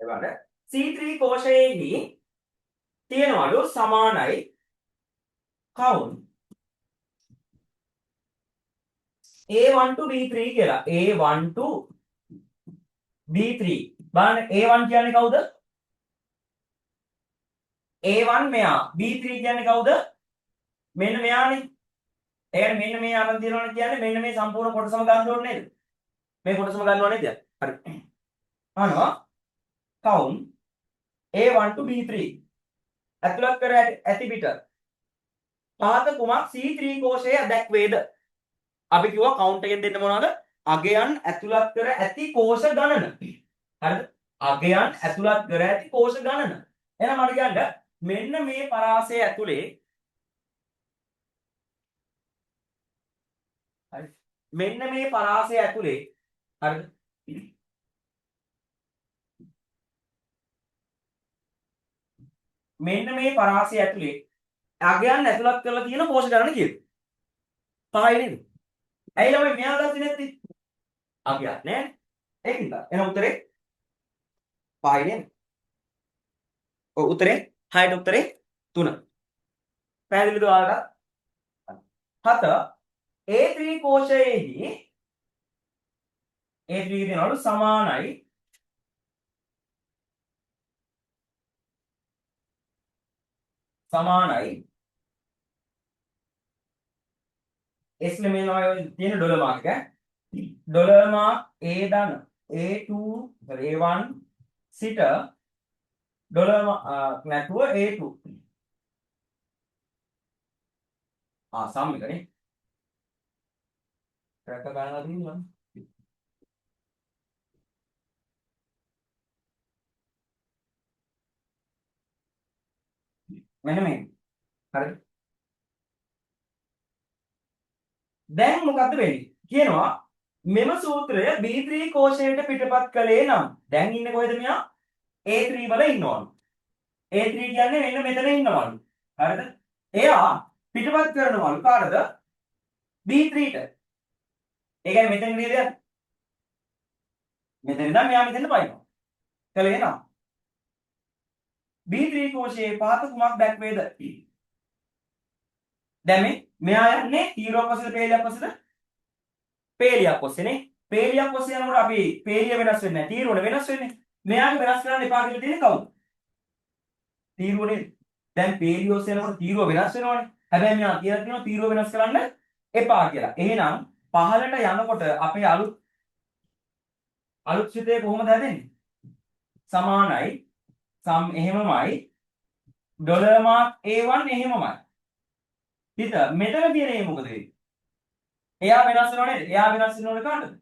එවලට C3 කෝෂයේහි තියෙනවලු සමානයි කවුන් A1 to B3 කියලා. A1 to B3. බලන්න A1 කියන්නේ කවුද? A1 මෙයා. B3 කියන්නේ කවුද? මෙන්න මෙයානේ. ඒ කියන්නේ මෙන්න මේ අරන් තියනවනේ කියන්නේ මෙන්න මේ සම්පූර්ණ කොටසම ගන්න ඕනේ නේද? මේ කොටසම ගන්නව නේද? හරි. අහනවා count A1 to B3 ඇතුළත් කර ඇති පිට පහත කුමක් C3 කෝෂයේ දැක්වේද? අපි කිව්වා count එකෙන් දෙන්න මොනවද? අගයන් ඇතුළත් කර ඇති කෝෂ ගණන. හරිද? අගයන් ඇතුළත් කර ඇති කෝෂ ගණන. එහෙනම් මට කියන්න මෙන්න මේ පරාසය ඇතුලේ හරි මෙන්න මේ පරාසය ඇතුලේ හරිද? මෙන්න මේ පරාසය ඇතුලේ අගයන් ඇතුළත් කරලා තියෙන කෝෂ ගණන කීයද? 5යි නේද? ඇයි ළමයි මෙයා දාන්නේ නැත්තේ? අගයක් නෑ. ඒකින්ද. එහෙනම් උත්තරේ 5යි නේද? ඔව් උත්තරේ 6ට උත්තරේ 3. පැහැදිලිද ඔයාලට? 7 A3 කෝෂයේදී A3 දෙනවලු සමානයි S නෙමෙයි තියෙන ඩොලර් මාර්ක් එක. ඩොලර් මාර්ක් A ධන A2 A1 සිට ඩොලර් නැතුව A2 සම් එකනේ රැක ගන්නවා තියෙනවා මෙන්න මේ හරිද? දැන් මොකද්ද වෙන්නේ? කියනවා මෙම සූත්‍රය B3 කෝෂයට පිටපත් කළේ නම් දැන් ඉන්නේ කොහෙද මෙයා? A3 වල ඉන්නවලු. A3 කියන්නේ මෙන්න මෙතන ඉන්නවලු. හරිද? එයා පිටපත් කරනවලු කාටද? B3ට. ඒ කියන්නේ මෙතන නේද? මෙතන ඉඳන් මෙයා මෙතෙන්ට පයින්නවා. කළේ නම් B3 කෝෂයේ පහත කුමක් දැක්වේද? දැන් මෙයා යන්නේ තීරයක් ඔස්සේද පේලියක් ඔස්සේද? පේලියක් ඔස්සේනේ. පේලියක් ඔස්සේ යනකොට අපි පේලිය වෙනස් වෙන්නේ නැහැ. තීරුවනේ වෙනස් වෙන්නේ. මෙයාගේ වෙනස් කරන්න එපා කියලා තියෙන්නේ කවුද? තීරුවනේ. දැන් පේලිය ඔස්සේ යනකොට තීරුව වෙනස් වෙනවනේ. හැබැයි මෙයා කියලා තියෙනවා තීරුව වෙනස් කරන්න එපා කියලා. එහෙනම් පහළට යනකොට අපේ අලුත් සිතේ කොහොමද හැදෙන්නේ? සමානයි එහෙමමයි ඩොලර් මාක් A1 එහෙමමයි. හිත මෙතන තියෙන ඒ මොකද වෙන්නේ? එයා වෙනස් වෙනව නේද? එයා වෙනස් වෙනවද කාටද?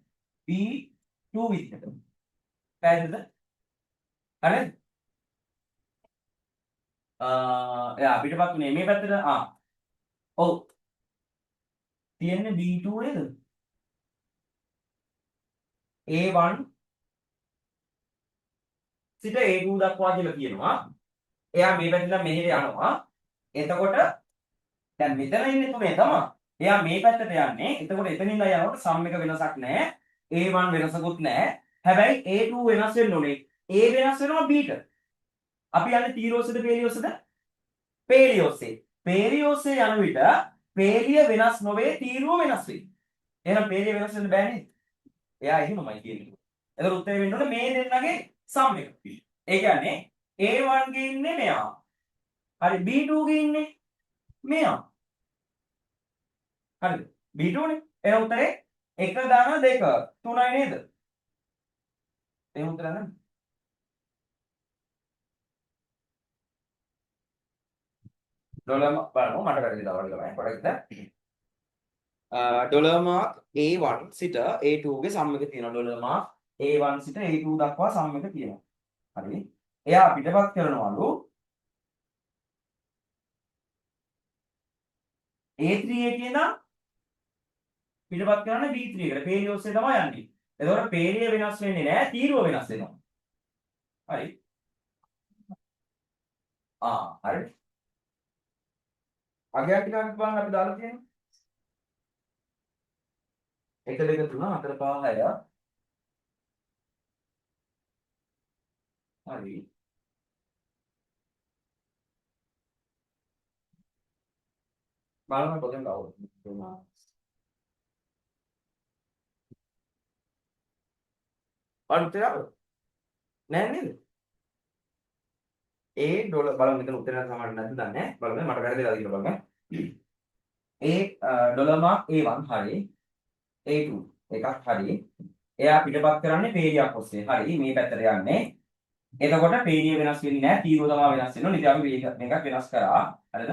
B2 විදිහට. පැහැදිලිද? හරිද? එයා පිටපත් උනේ මේ පැත්තට. ඔව්. තියෙන්නේ B2 නේද? A1 සිට A2 දක්වා කියලා කියනවා. එයා මේ පැත්තට මෙහෙට යනවා. එතකොට දැන් මෙතන ඉන්නේ තුනේ තමයි. එයා මේ පැත්තට යන්නේ. එතකොට එතනින් යනකොට සම් එක වෙනසක් නැහැ. A1 වෙනසකුත් නැහැ. හැබැයි A2 වෙනස් වෙන්න ඕනේ. A වෙනස් වෙනවා B ට. අපි යන්නේ තීරෝසෙද පේලියෝසෙද? පේලියෝසේ. පේලියෝසේ යන විට පේලිය වෙනස් නොවේ තීරුව වෙනස් වෙයි. එහෙනම් පේලිය වෙනස් වෙන්න බෑනේ. එයා එහෙමමයි කියන්නේ. එතකොට උත්තරේ වෙන්න ඕනේ මේ දෙන්නගේ සම් එක. ඒ කියන්නේ A1 ගේ ඉන්නේ මෙයා. හරි B2 ගේ ඉන්නේ මෙයා. හරිද? B2 නේ. එහෙනම් උත්තරේ 1 ධන 2 3යි නේද? එහෙනම් උත්තරය නේද? ඩොලර් බලමු මට වැරදි දාවල් ගමයි. පොඩ්ඩක් ඩොලර් මාක් A1 සිට A2 ගේ සම් එක තියෙනවා. ඩොලර් මාක් A1 සිට A2 දක්වා සම් එක තියෙනවා. හරි. එයා පිටපත් කරනවලු A3 එකේ ඉඳන් පිටපත් කරන්නේ B3 එකට. පේලිය ඔස්සේ තමයි යන්නේ. එතකොට පේලිය වෙනස් වෙන්නේ නැහැ, තීරුව වෙනස් වෙනවා. හරි. හරි. අගයක් ටිකක් බලන්න අපි දාලා තියෙනවා. 1 2 3 4 5 6. හරි. බලන්න පොතෙන් ගාව. උත්තර නෑ නේද? ඩොලර් බලන්න මෙතන උත්තර සමාන නැද්ද දන්නේ නැහැ. බලන්න මට වැරදිලා තියෙනවා බලන්න. ඩොලර් මාක් A1 හරි. A2 එකක් හරි. එයා පිටපත් කරන්නේ පේලියක් ඔස්සේ. හරි මේ පැත්තට යන්නේ. එතකොට පේලිය වෙනස් වෙන්නේ නැහැ. තීරුව තමයි වෙනස් වෙනවා. ඉතින් අපි මේකක් වෙනස් කරා. හරිද?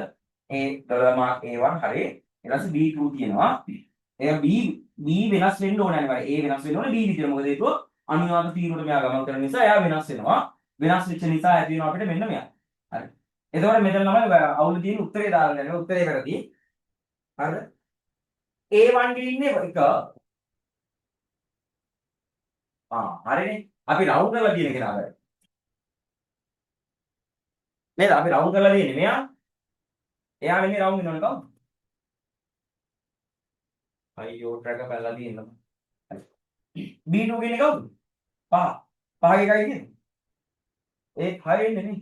ඩොලර් මාක් A1 හරි. ඊට පස්සේ B2 තියෙනවා. එයා B වෙනස් වෙන්න ඕනේ නැහැ. A වෙනස් වෙන්න ඕනේ B විතර. මොකද ඒක අනිවාර්ය තීරුවට මෙයා ගමන් කරන නිසා එයා වෙනස් වෙනවා. වෙනස් වෙච්ච නිසා ඇති වෙනවා අපිට මෙන්න මෙයා. හරි. එතකොට මෙතන තමයි අවුල තියෙන උත්තරේ දාලා යන්නේ. උත්තරේ වැරදි. හරිද? A1 ගේ ඉන්නේ එක. හරිනේ. අපි රවුන්ඩ් කරලා තියෙන කෙනා වැරදි. නේද? අපි රවුන්ඩ් කරලා තියෙන්නේ මෙයා. එයා වෙන්නේ රවුන්ඩ් වෙනවනේ කවුද? අයියෝ ට්‍රැකර් පැනලා තියෙනවා. හරි. B2 ගේ ඉන්නේ කවුද? 5. 5 එකයි තියෙන්නේ. ඒ 6 එන්නේ නේ.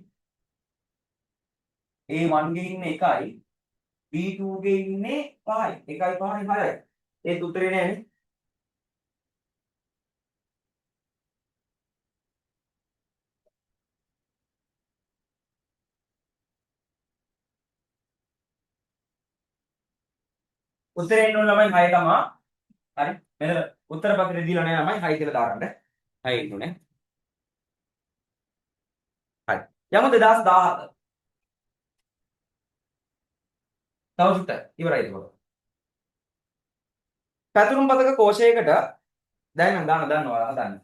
A1 ගේ ඉන්නේ 1යි. B2 ගේ ඉන්නේ 5යි. 1යි 5යි 6යි. ඒත් උත්තරේ නෑනේ. උත්තරේ එන්න ඕන ළමයි 6 තමයි. හරි. මෙතන උත්තර පත්‍රය දීලා නැහැ ළමයි 6 කියලා දාගන්න. 6 ඉන්න ඕනේ. හරි. යමු 2017. තව සුට්ටක් ඉවරයි ඒක. පැතුරුම් පදක කෝෂයකට දැන් නම් දානවා හදන්න.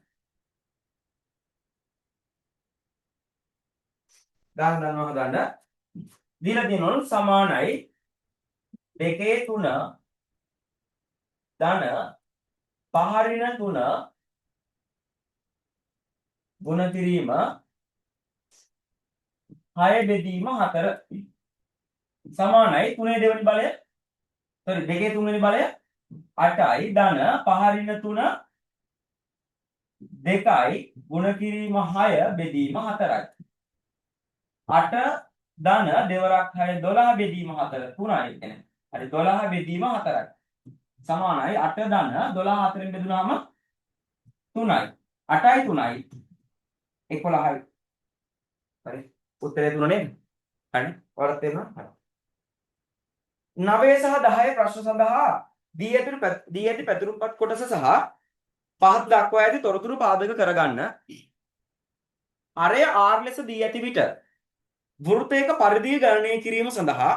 දානවා හදන්න. දීලා තියෙනවලු සමානයි 2 3 ධන පහරින 3 ගුණ කිරීම 6 බෙදීම 4 සමානයි 3 දෙවෙනි බලය sorry 2 තුන්වෙනි බලය 8යි ධන පහරින 3 2යි ගුණ කිරීම 6 බෙදීම 4යි 8 ධන දෙවරක් 6 12 බෙදීම 4 3යි එන්නේ හරි 12 බෙදීම 4යි සමානයි 8 ධන 12 4ෙන් බෙදුනහම 3යි 8යි 3යි 11යි. හරි. උත්තරේ 3 නේද? හරි. ඔයාලට තේරුණා? 9 සහ 10 ප්‍රශ්න සඳහා දී ඇති පැතුරුම්පත් කොටස සහ පහත් දක්වා ඇති තොරතුරු පාදක කරගන්න. අරය R ලෙස දී ඇති විට වෘත්තයක පරිධිය ගණනය කිරීම සඳහා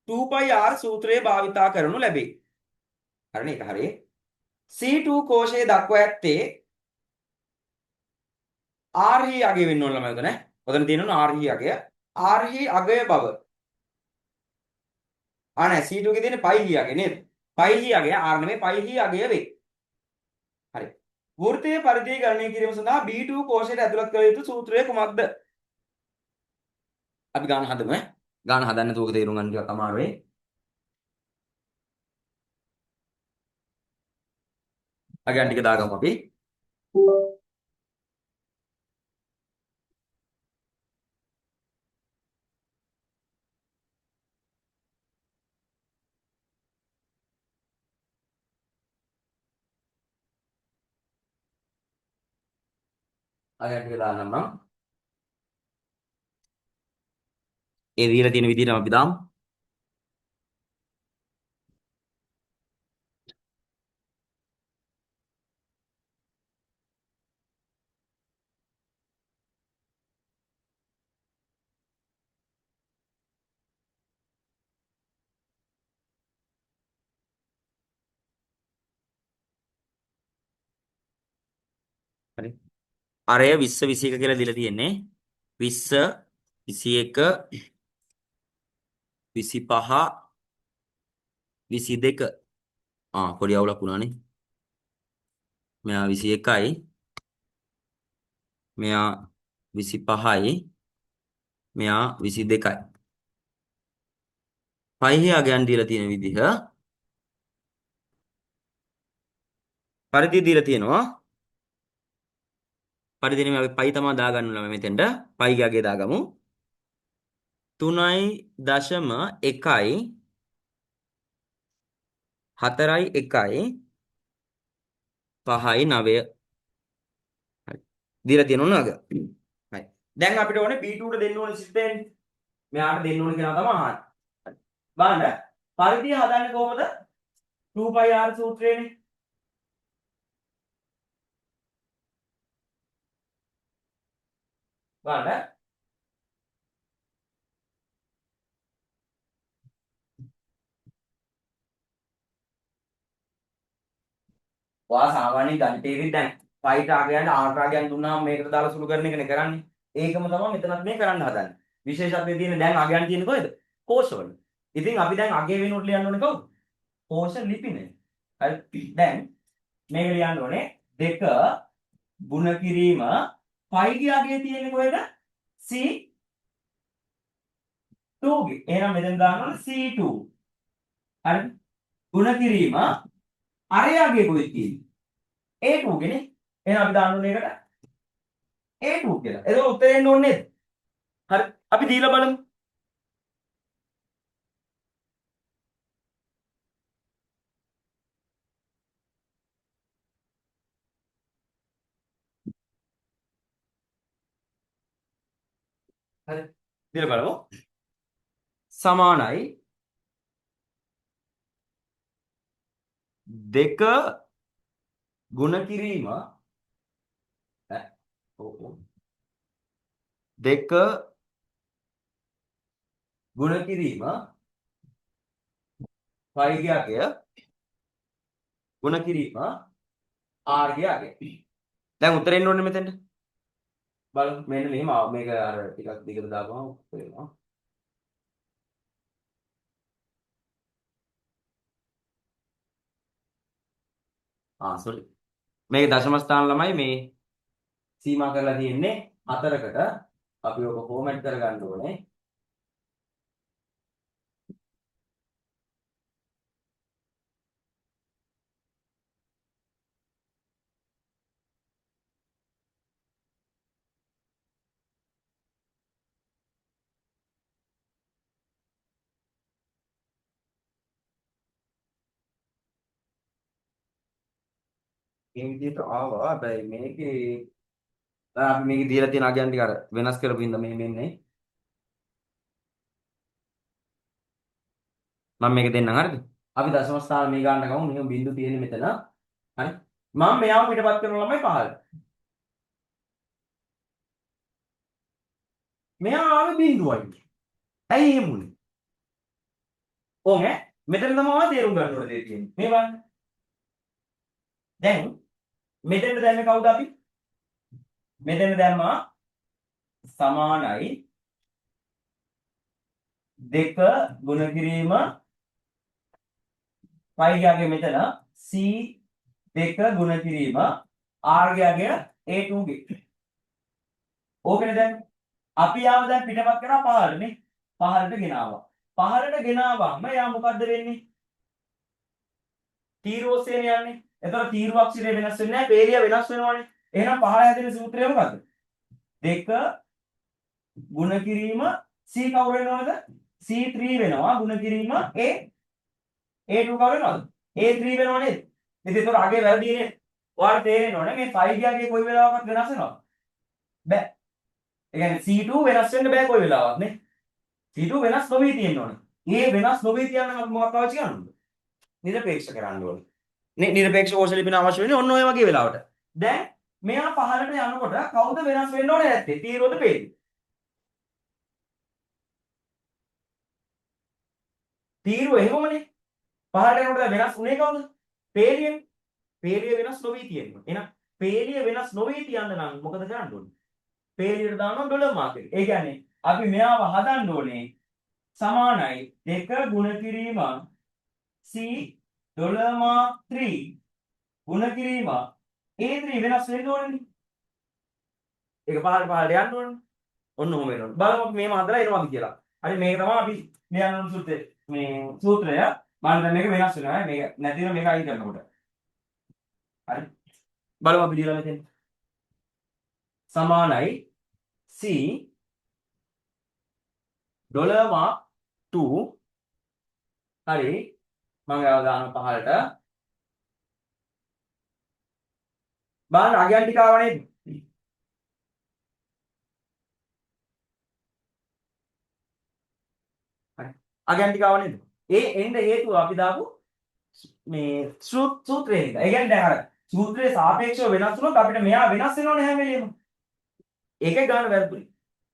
2πr සූත්‍රය භාවිතා කරනු ලැබේ. හරිනේ ඒක හරියි. C2 කෝෂයේ දක්වා ඇත්තේ R හි අගය වෙන්න ඕන ළමයි උතන. ඔතන තියෙනවා R හි අගය. R හි අගය බව. නෑ C2 එකේ තියෙන්නේ පයි හි අගය නේද? පයි හි අගය R නෙමෙයි පයි හි අගය වේ. හරි. වෘත්තයේ පරිධිය ගණනය කිරීම සඳහා B2 කෝෂයට ඇතුළත් කළ යුතු සූත්‍රය කුමක්ද? අපි ගාන හදමු ඈ. ගාන හදන්න තෝක තේරුම් ගන්න ටිකක් අමාරුයි. අගයන් ටික දාගමු අපි. අගයන් ටික දාන්නම් මම. ඒ දීලා තියෙන විදිහටම අපි දාමු. හරි. අරය 20 21 කියලා දීලා තියෙන්නේ. 20 21 25 22 පොඩි අවුලක් වුණානේ. මෙයා 21යි. මෙයා 25යි. මෙයා 22යි. පහේ අගයන් දීලා තියෙන විදිහ පරිදි දීලා තියෙනවා. පරිදිනේ අපි පයි තමයි දාගන්න ළම මෙතෙන්ට. පයිගේ අගය දාගමු. 3.1යි 4යි 1යි 5යි 9ය. හරි. දීලා තියෙන උනග. හරි. දැන් අපිට ඕනේ B2 ට දෙන්න ඕනේ සිස්ටම්. මෙයාට දෙන්න ඕනේ කියලා තමයි අහන්නේ. හරි. බලන්න පරිධිය හදන්නේ කොහොමද? 2πr සූත්‍රයනේ. බලන්න ඔයා සාමාන්‍යයෙන් ගණිතයේදී දැන් පයිට ආගයන් ආකාරයන් දුන්නාම මේකට දාලා සුළු කරන එකනේ කරන්නේ. ඒකම තමයි මෙතනත් මේ කරන්න හදන්නේ. විශේෂත්වයේ තියෙන දැන් අගයන් තියෙන්නේ කොහෙද? කෝෂවල. ඉතින් අපි දැන් අගය වෙනුවට ලියන්න ඕනේ කවුද? කෝෂ ලිපිනේ. හරි. දැන් මේක ලියන්න ඕනේ 2 ගුණ කිරීම පයිගේ අගය තියෙන්නේ කොහෙද? C2 ගේ. එහෙනම් මෙතන දාන්න ඕනේ C2. හරි. ගුණ කිරීම අරය අගය කොහෙද තියෙන්නේ? A2 ගෙනේ. එහෙනම් අපි දාන්න ඕනේ ඒකට A2 කියලා. ඒක උත්තරේ එන්න ඕනේ නේද? හරි. අපි දීලා බලමු. හරි. දීලා බලමු. සමානයි 2 ගුණ කිරීම ඔව් 2 ගුණ කිරීම y ගේ අගය ගුණ කිරීම r ගේ අගය. දැන් උත්තරේ එන්න ඕනේ මෙතෙන්ට. බලමු මෙන්න මෙහෙම මේක අර ටිකක් දිගට දාපුවම වෙනවා. සෝරි. මේක දශම ස්ථාන ළමයි මේ සීමා කරලා තියෙන්නේ 4කට. අපි ඔක ෆෝමැට් කරගන්න ඕනේ. මේ විදිහට ආවා. හැබැයි මේකේ දැන් අපි මේකේ දීලා තියෙන අගයන් ටික අර වෙනස් කරපු ඉඳ මේ මෙන්නේ. මම මේක දෙන්නම් හරිද? අපි දශම ස්ථාන මේ ගන්න ගමු. මෙහෙම බිංදු තියෙන්නේ මෙතන. හරි. මම මෙයාව පිටපත් කරන ළමයි 15. මෙයා ආවේ බිංදුවයි. ඇයි එහෙම උනේ? ඕන් ඈ මෙතන තමයි තේරුම් ගන්න ඕනේ දේ තියෙන්නේ. මේ බලන්න. දැන් මෙතෙන්ද දැම්මේ කවුද අපි? මෙතෙන්ද දැම්මා සමානයි දෙක ගුණ කිරීම y ගාගේ මෙතන c දෙක ගුණ කිරීම r ගාගේ a2 ගේ. ඕකනේ දැන් අපි ආව දැන් පිටපත් කරා 15 නේ. 15ට ගෙනාවා. 15ට ගෙනාවම යා මොකද්ද වෙන්නේ? තීරෝසේන යන්නේ. එතකොට තීරු අක්ෂරය වෙනස් වෙන්නේ නැහැ. පේලිය වෙනස් වෙනවනේ. එහෙනම් 15 හැදෙන සූත්‍රය මොකද්ද? දෙක ගුණ කිරීම c කවුරු වෙනවද? c3 වෙනවා. ගුණ කිරීම a2 කවුරු වෙනවද? a3 වෙනව නේද? ඉතින් ඒතකොට අගේ වැරදිනේ. ඔයාලට තේරෙන්න ඕනේ මේ 5 ගියාගේ කොයි වෙලාවකවත් වෙනස් වෙනවද? බෑ. ඒ කියන්නේ c2 වෙනස් වෙන්න බෑ කොයි වෙලාවවත් නේ. c2 වෙනස් නොවී තියෙන්න ඕනේ. ඒ වෙනස් නොවී තියන්න අපි මොකක් පාවිච්චි කරන්නද? නිරපේක්ෂ කරන්න ඕනේ. නේ නිරපේක්ෂ කෝෂ ලිපින අවශ්‍ය වෙන්නේ ඔන්න ඔය වගේ වෙලාවට. දැන් මෙයා 15ට යනකොට කවුද වෙනස් වෙන්න ඕනේ නැත්තේ? තීරුවද පේන්නේ? තීරුව එහෙමමනේ. 15ට යනකොට වෙනස් උනේ කවුද? පේලියනේ. පේලිය වෙනස් නොවී තියෙන්න. එහෙනම් පේලිය වෙනස් නොවී තියන්න නම් මොකද කරන්න ඕනේ? පේලියට දානවා ඩොලර් මාක් එක. ඒ කියන්නේ අපි මෙයාව හදන්න ඕනේ සමානයි දෙක ගුණ කිරීම c ඩොලර් මාක් 3 ගුණ කිරීම a3 වෙනස් වෙන්න ඕනේ. ඒක පහළට යන්න ඕනේ. ඔන්න ඔහොම වෙනවා. බලමු අපි මේව හදලා එනවාද කියලා. හරි මේක තමයි අපි ලියන්න සූත්‍රය. මේ සූත්‍රය මම දැන් මේක වෙනස් වෙනවා. මේක නැතිව මේක අයින් කරනකොට. හරි. බලමු අපි ලියලා මෙතෙන්. සමානයි c ඩොලර් මාක් 2 හරි මම ඒවා දානවා 15ට. බලන්න අගයන් ටික ආව නේද? හරි. අගයන් ටික ආව නේද? ඒ එන්න හේතුව අපි දාපු මේ සූත්‍රය එක. ඒ කියන්නේ දැන් අර සූත්‍රයේ සාපේක්ෂව වෙනස් වුණොත් අපිට මෙයා වෙනස් වෙනවනේ හැම වෙලේම. ඒකේ ගන්න වැරදුයි.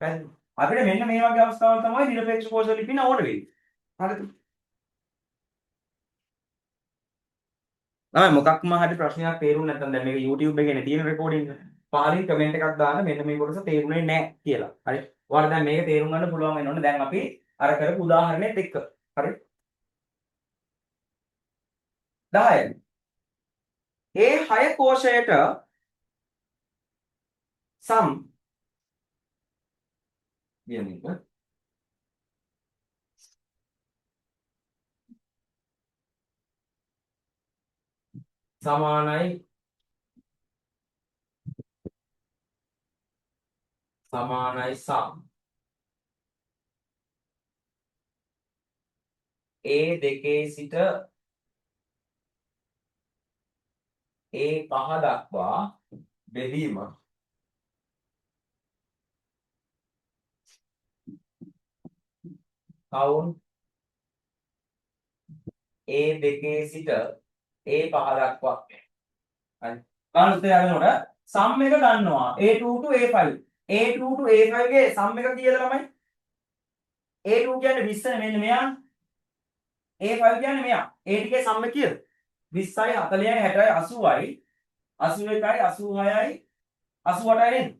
පැහැදිලි. අපිට මෙන්න මේ වගේ අවස්ථාවල තමයි නිරපේක්ෂ කෝෂ ලිපින ඕන වෙන්නේ. හරිද? තමයි මොකක්ම හරි ප්‍රශ්නයක් තේරුම් නැත්නම් දැන් මේක YouTube එකේ තියෙන රෙකෝඩින්ග් පාලින් කමෙන්ට් එකක් දාන්න මෙන්න මේ කොටස තේරුනේ නැහැ කියලා. හරි. ඔයාලා දැන් මේක තේරුම් ගන්න පුළුවන් වෙනවනේ. දැන් අපි අර කරපු උදාහරණෙත් එක්ක. හරි. 10. ඒ 6 කෝෂයට සම් කියන්නේක සමානයි සම් ඒ දෙකේ සිට ඒ පහ දක්වා බෙදීම කවුන්ට් ඒ දෙකේ සිට ඒ පහ දක්වා හරි බලන්න උත්තරය හදනකොට සම් එක ගන්නවා A2 to A5 A2 to A5 ගේ සම් එක කීයද ළමයි A2 කියන්නේ 20 නේ මෙන්න මෙයා A5 කියන්නේ මෙයා A ටිකේ සම් එක කීයද 20යි 40යි 60යි 80යි 81යි 86යි 88යි නේද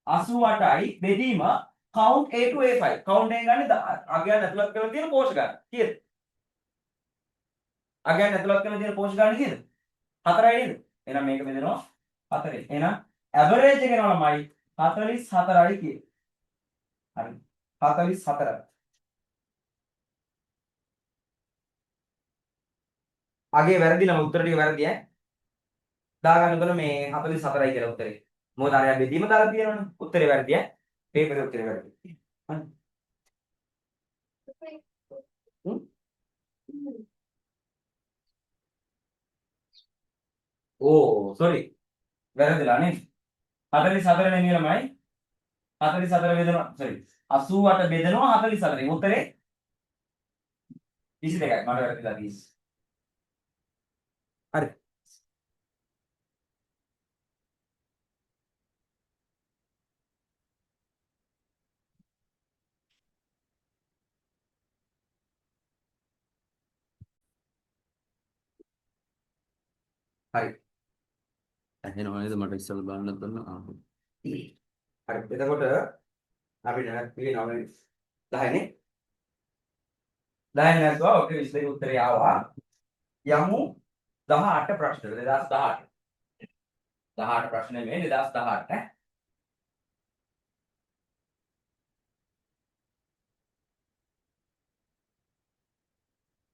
88යි බෙදීම count A to A5 count එකෙන් ගන්නේ අගයන් ඇතුළත් කරලා තියෙන කෝෂ ගන්න කීයද අගයන් ඇතුළත් කරලා තියෙන කෝෂ ගන්න කීයද 4යි නේද එහෙනම් මේක බෙදෙනවා 4යි එහෙනම් ඇවරේජ් එක එනවා ළමයි 44යි කියේ හරි 44යි අගේ වැරදි නම් උත්තර ටික වැරදි ඈ දාගන්නකොට මේ 44යි කියලා උත්තරේ මොකද අර බෙදීම දාලා තියෙනවනේ උත්තරේ වැරදි ඈ පේපරේ උත්තරේ වැරදි හරි ඕ සෝරි වැරදිලා නේ 44 නේ නියමයි 44 බෙදෙනවා සෝරි 88 බෙදෙනවා 44 උත්තරේ 22යි මට වැරදිලා තියෙන්නේ හරි හරි එහෙනම් නේද මට ඉස්සෙල්ලා බලන්න දුන්න හරි එතකොට අපි දැන් පිළිනවනේ 10 නේ 10 නැතුව ඔකේ 22 උත්තරේ ආවා යමු 18 ප්‍රශ්න 2018 18 ප්‍රශ්නේ මේ 2018 ඈ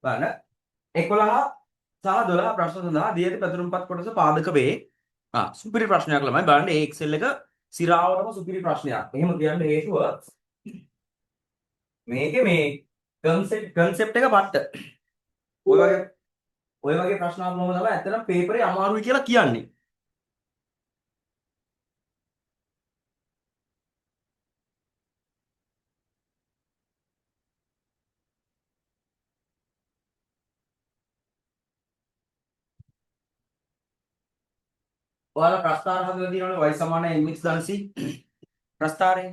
බලන්න 11 සහ 12 ප්‍රශ්න සඳහා දියති පැතුරුම්පත් කොටස පාදක වේ. සුපිරි ප්‍රශ්නයක් ළමයි බලන්න ඒ එක්සෙල් එක සිරාවටම සුපිරි ප්‍රශ්නයක්. එහෙම කියන්න හේතුව මේකේ මේ කන්සෙප්ට් එක පට්ට. ඔය වගේ ප්‍රශ්න අහනම තමයි ඇත්තටම පේපරේ අමාරුයි කියලා කියන්නේ. ඔයාලා ප්‍රස්තාර හදලා තියෙනවනේ y සමාන mx ධන c ප්‍රස්තාරය.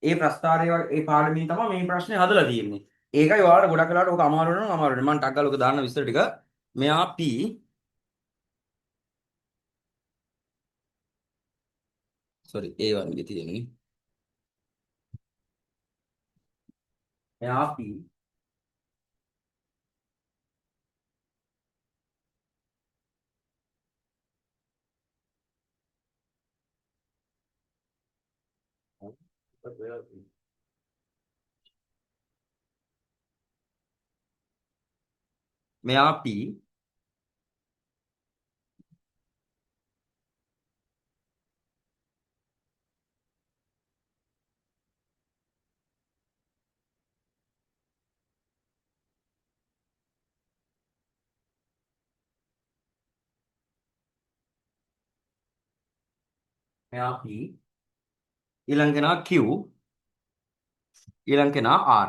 ඒ ප්‍රස්තාරය ඒ පාඩමින් තමයි මේ ප්‍රශ්නේ හදලා තියෙන්නේ. ඒකයි ඔයාලට ගොඩක් වෙලාවට ඔක අමාරු වෙනවා අමාරු වෙනවා. මම ටක් ගාලා ඔක දාන්න විස්තර ටික. මෙයා p sorry ඒ වගේ තියෙන්නේ. මෙයා p මෙයා p මෙයා p ඊළඟ කෙනා q ඊළඟ කෙනා r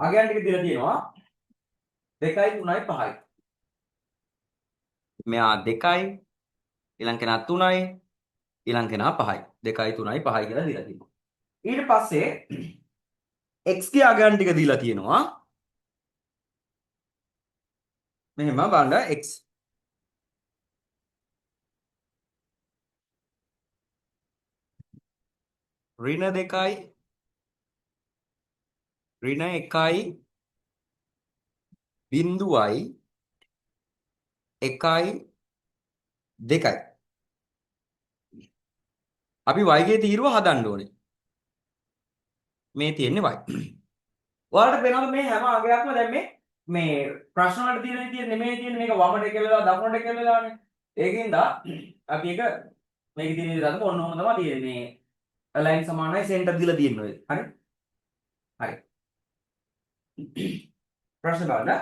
අගයන් ටික දීලා තියෙනවා 2යි 3යි 5යි මෙයා 2යි ඊළඟ කෙනා 3යි ඊළඟ කෙනා 5යි 2යි 3යි 5යි කියලා දීලා තියෙනවා ඊට පස්සේ x ගේ අගයන් ටික දීලා තියෙනවා මෙහෙම බලන්න x ඍණ 2යි ඍණ 1යි බිංදුවයි 1යි 2යි අපි y ගේ තීරුව හදන්න ඕනේ මේ තියෙන්නේ y ඔයාලට පේනවද මේ හැම අගයක්ම දැන් මේ ප්‍රශ්න වලට තියෙන විදිය නෙමෙයි තියෙන්නේ මේක වමට කියලා දකුණට කියලානේ ඒකින්ද අපි එක මේකේ තියෙන විදිහට හදමු ඔන්න ඔහම තමයි තියෙන්නේ අලයින් සමානයි සෙන්ටර් දීලා තියෙන්නේ ඔය හරි හරි ප්‍රශ්න බලන්න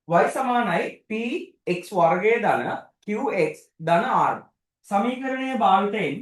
y සමානයි px වර්ගයේ ධන qx ධන r සමීකරණයේ භාවිතයෙන්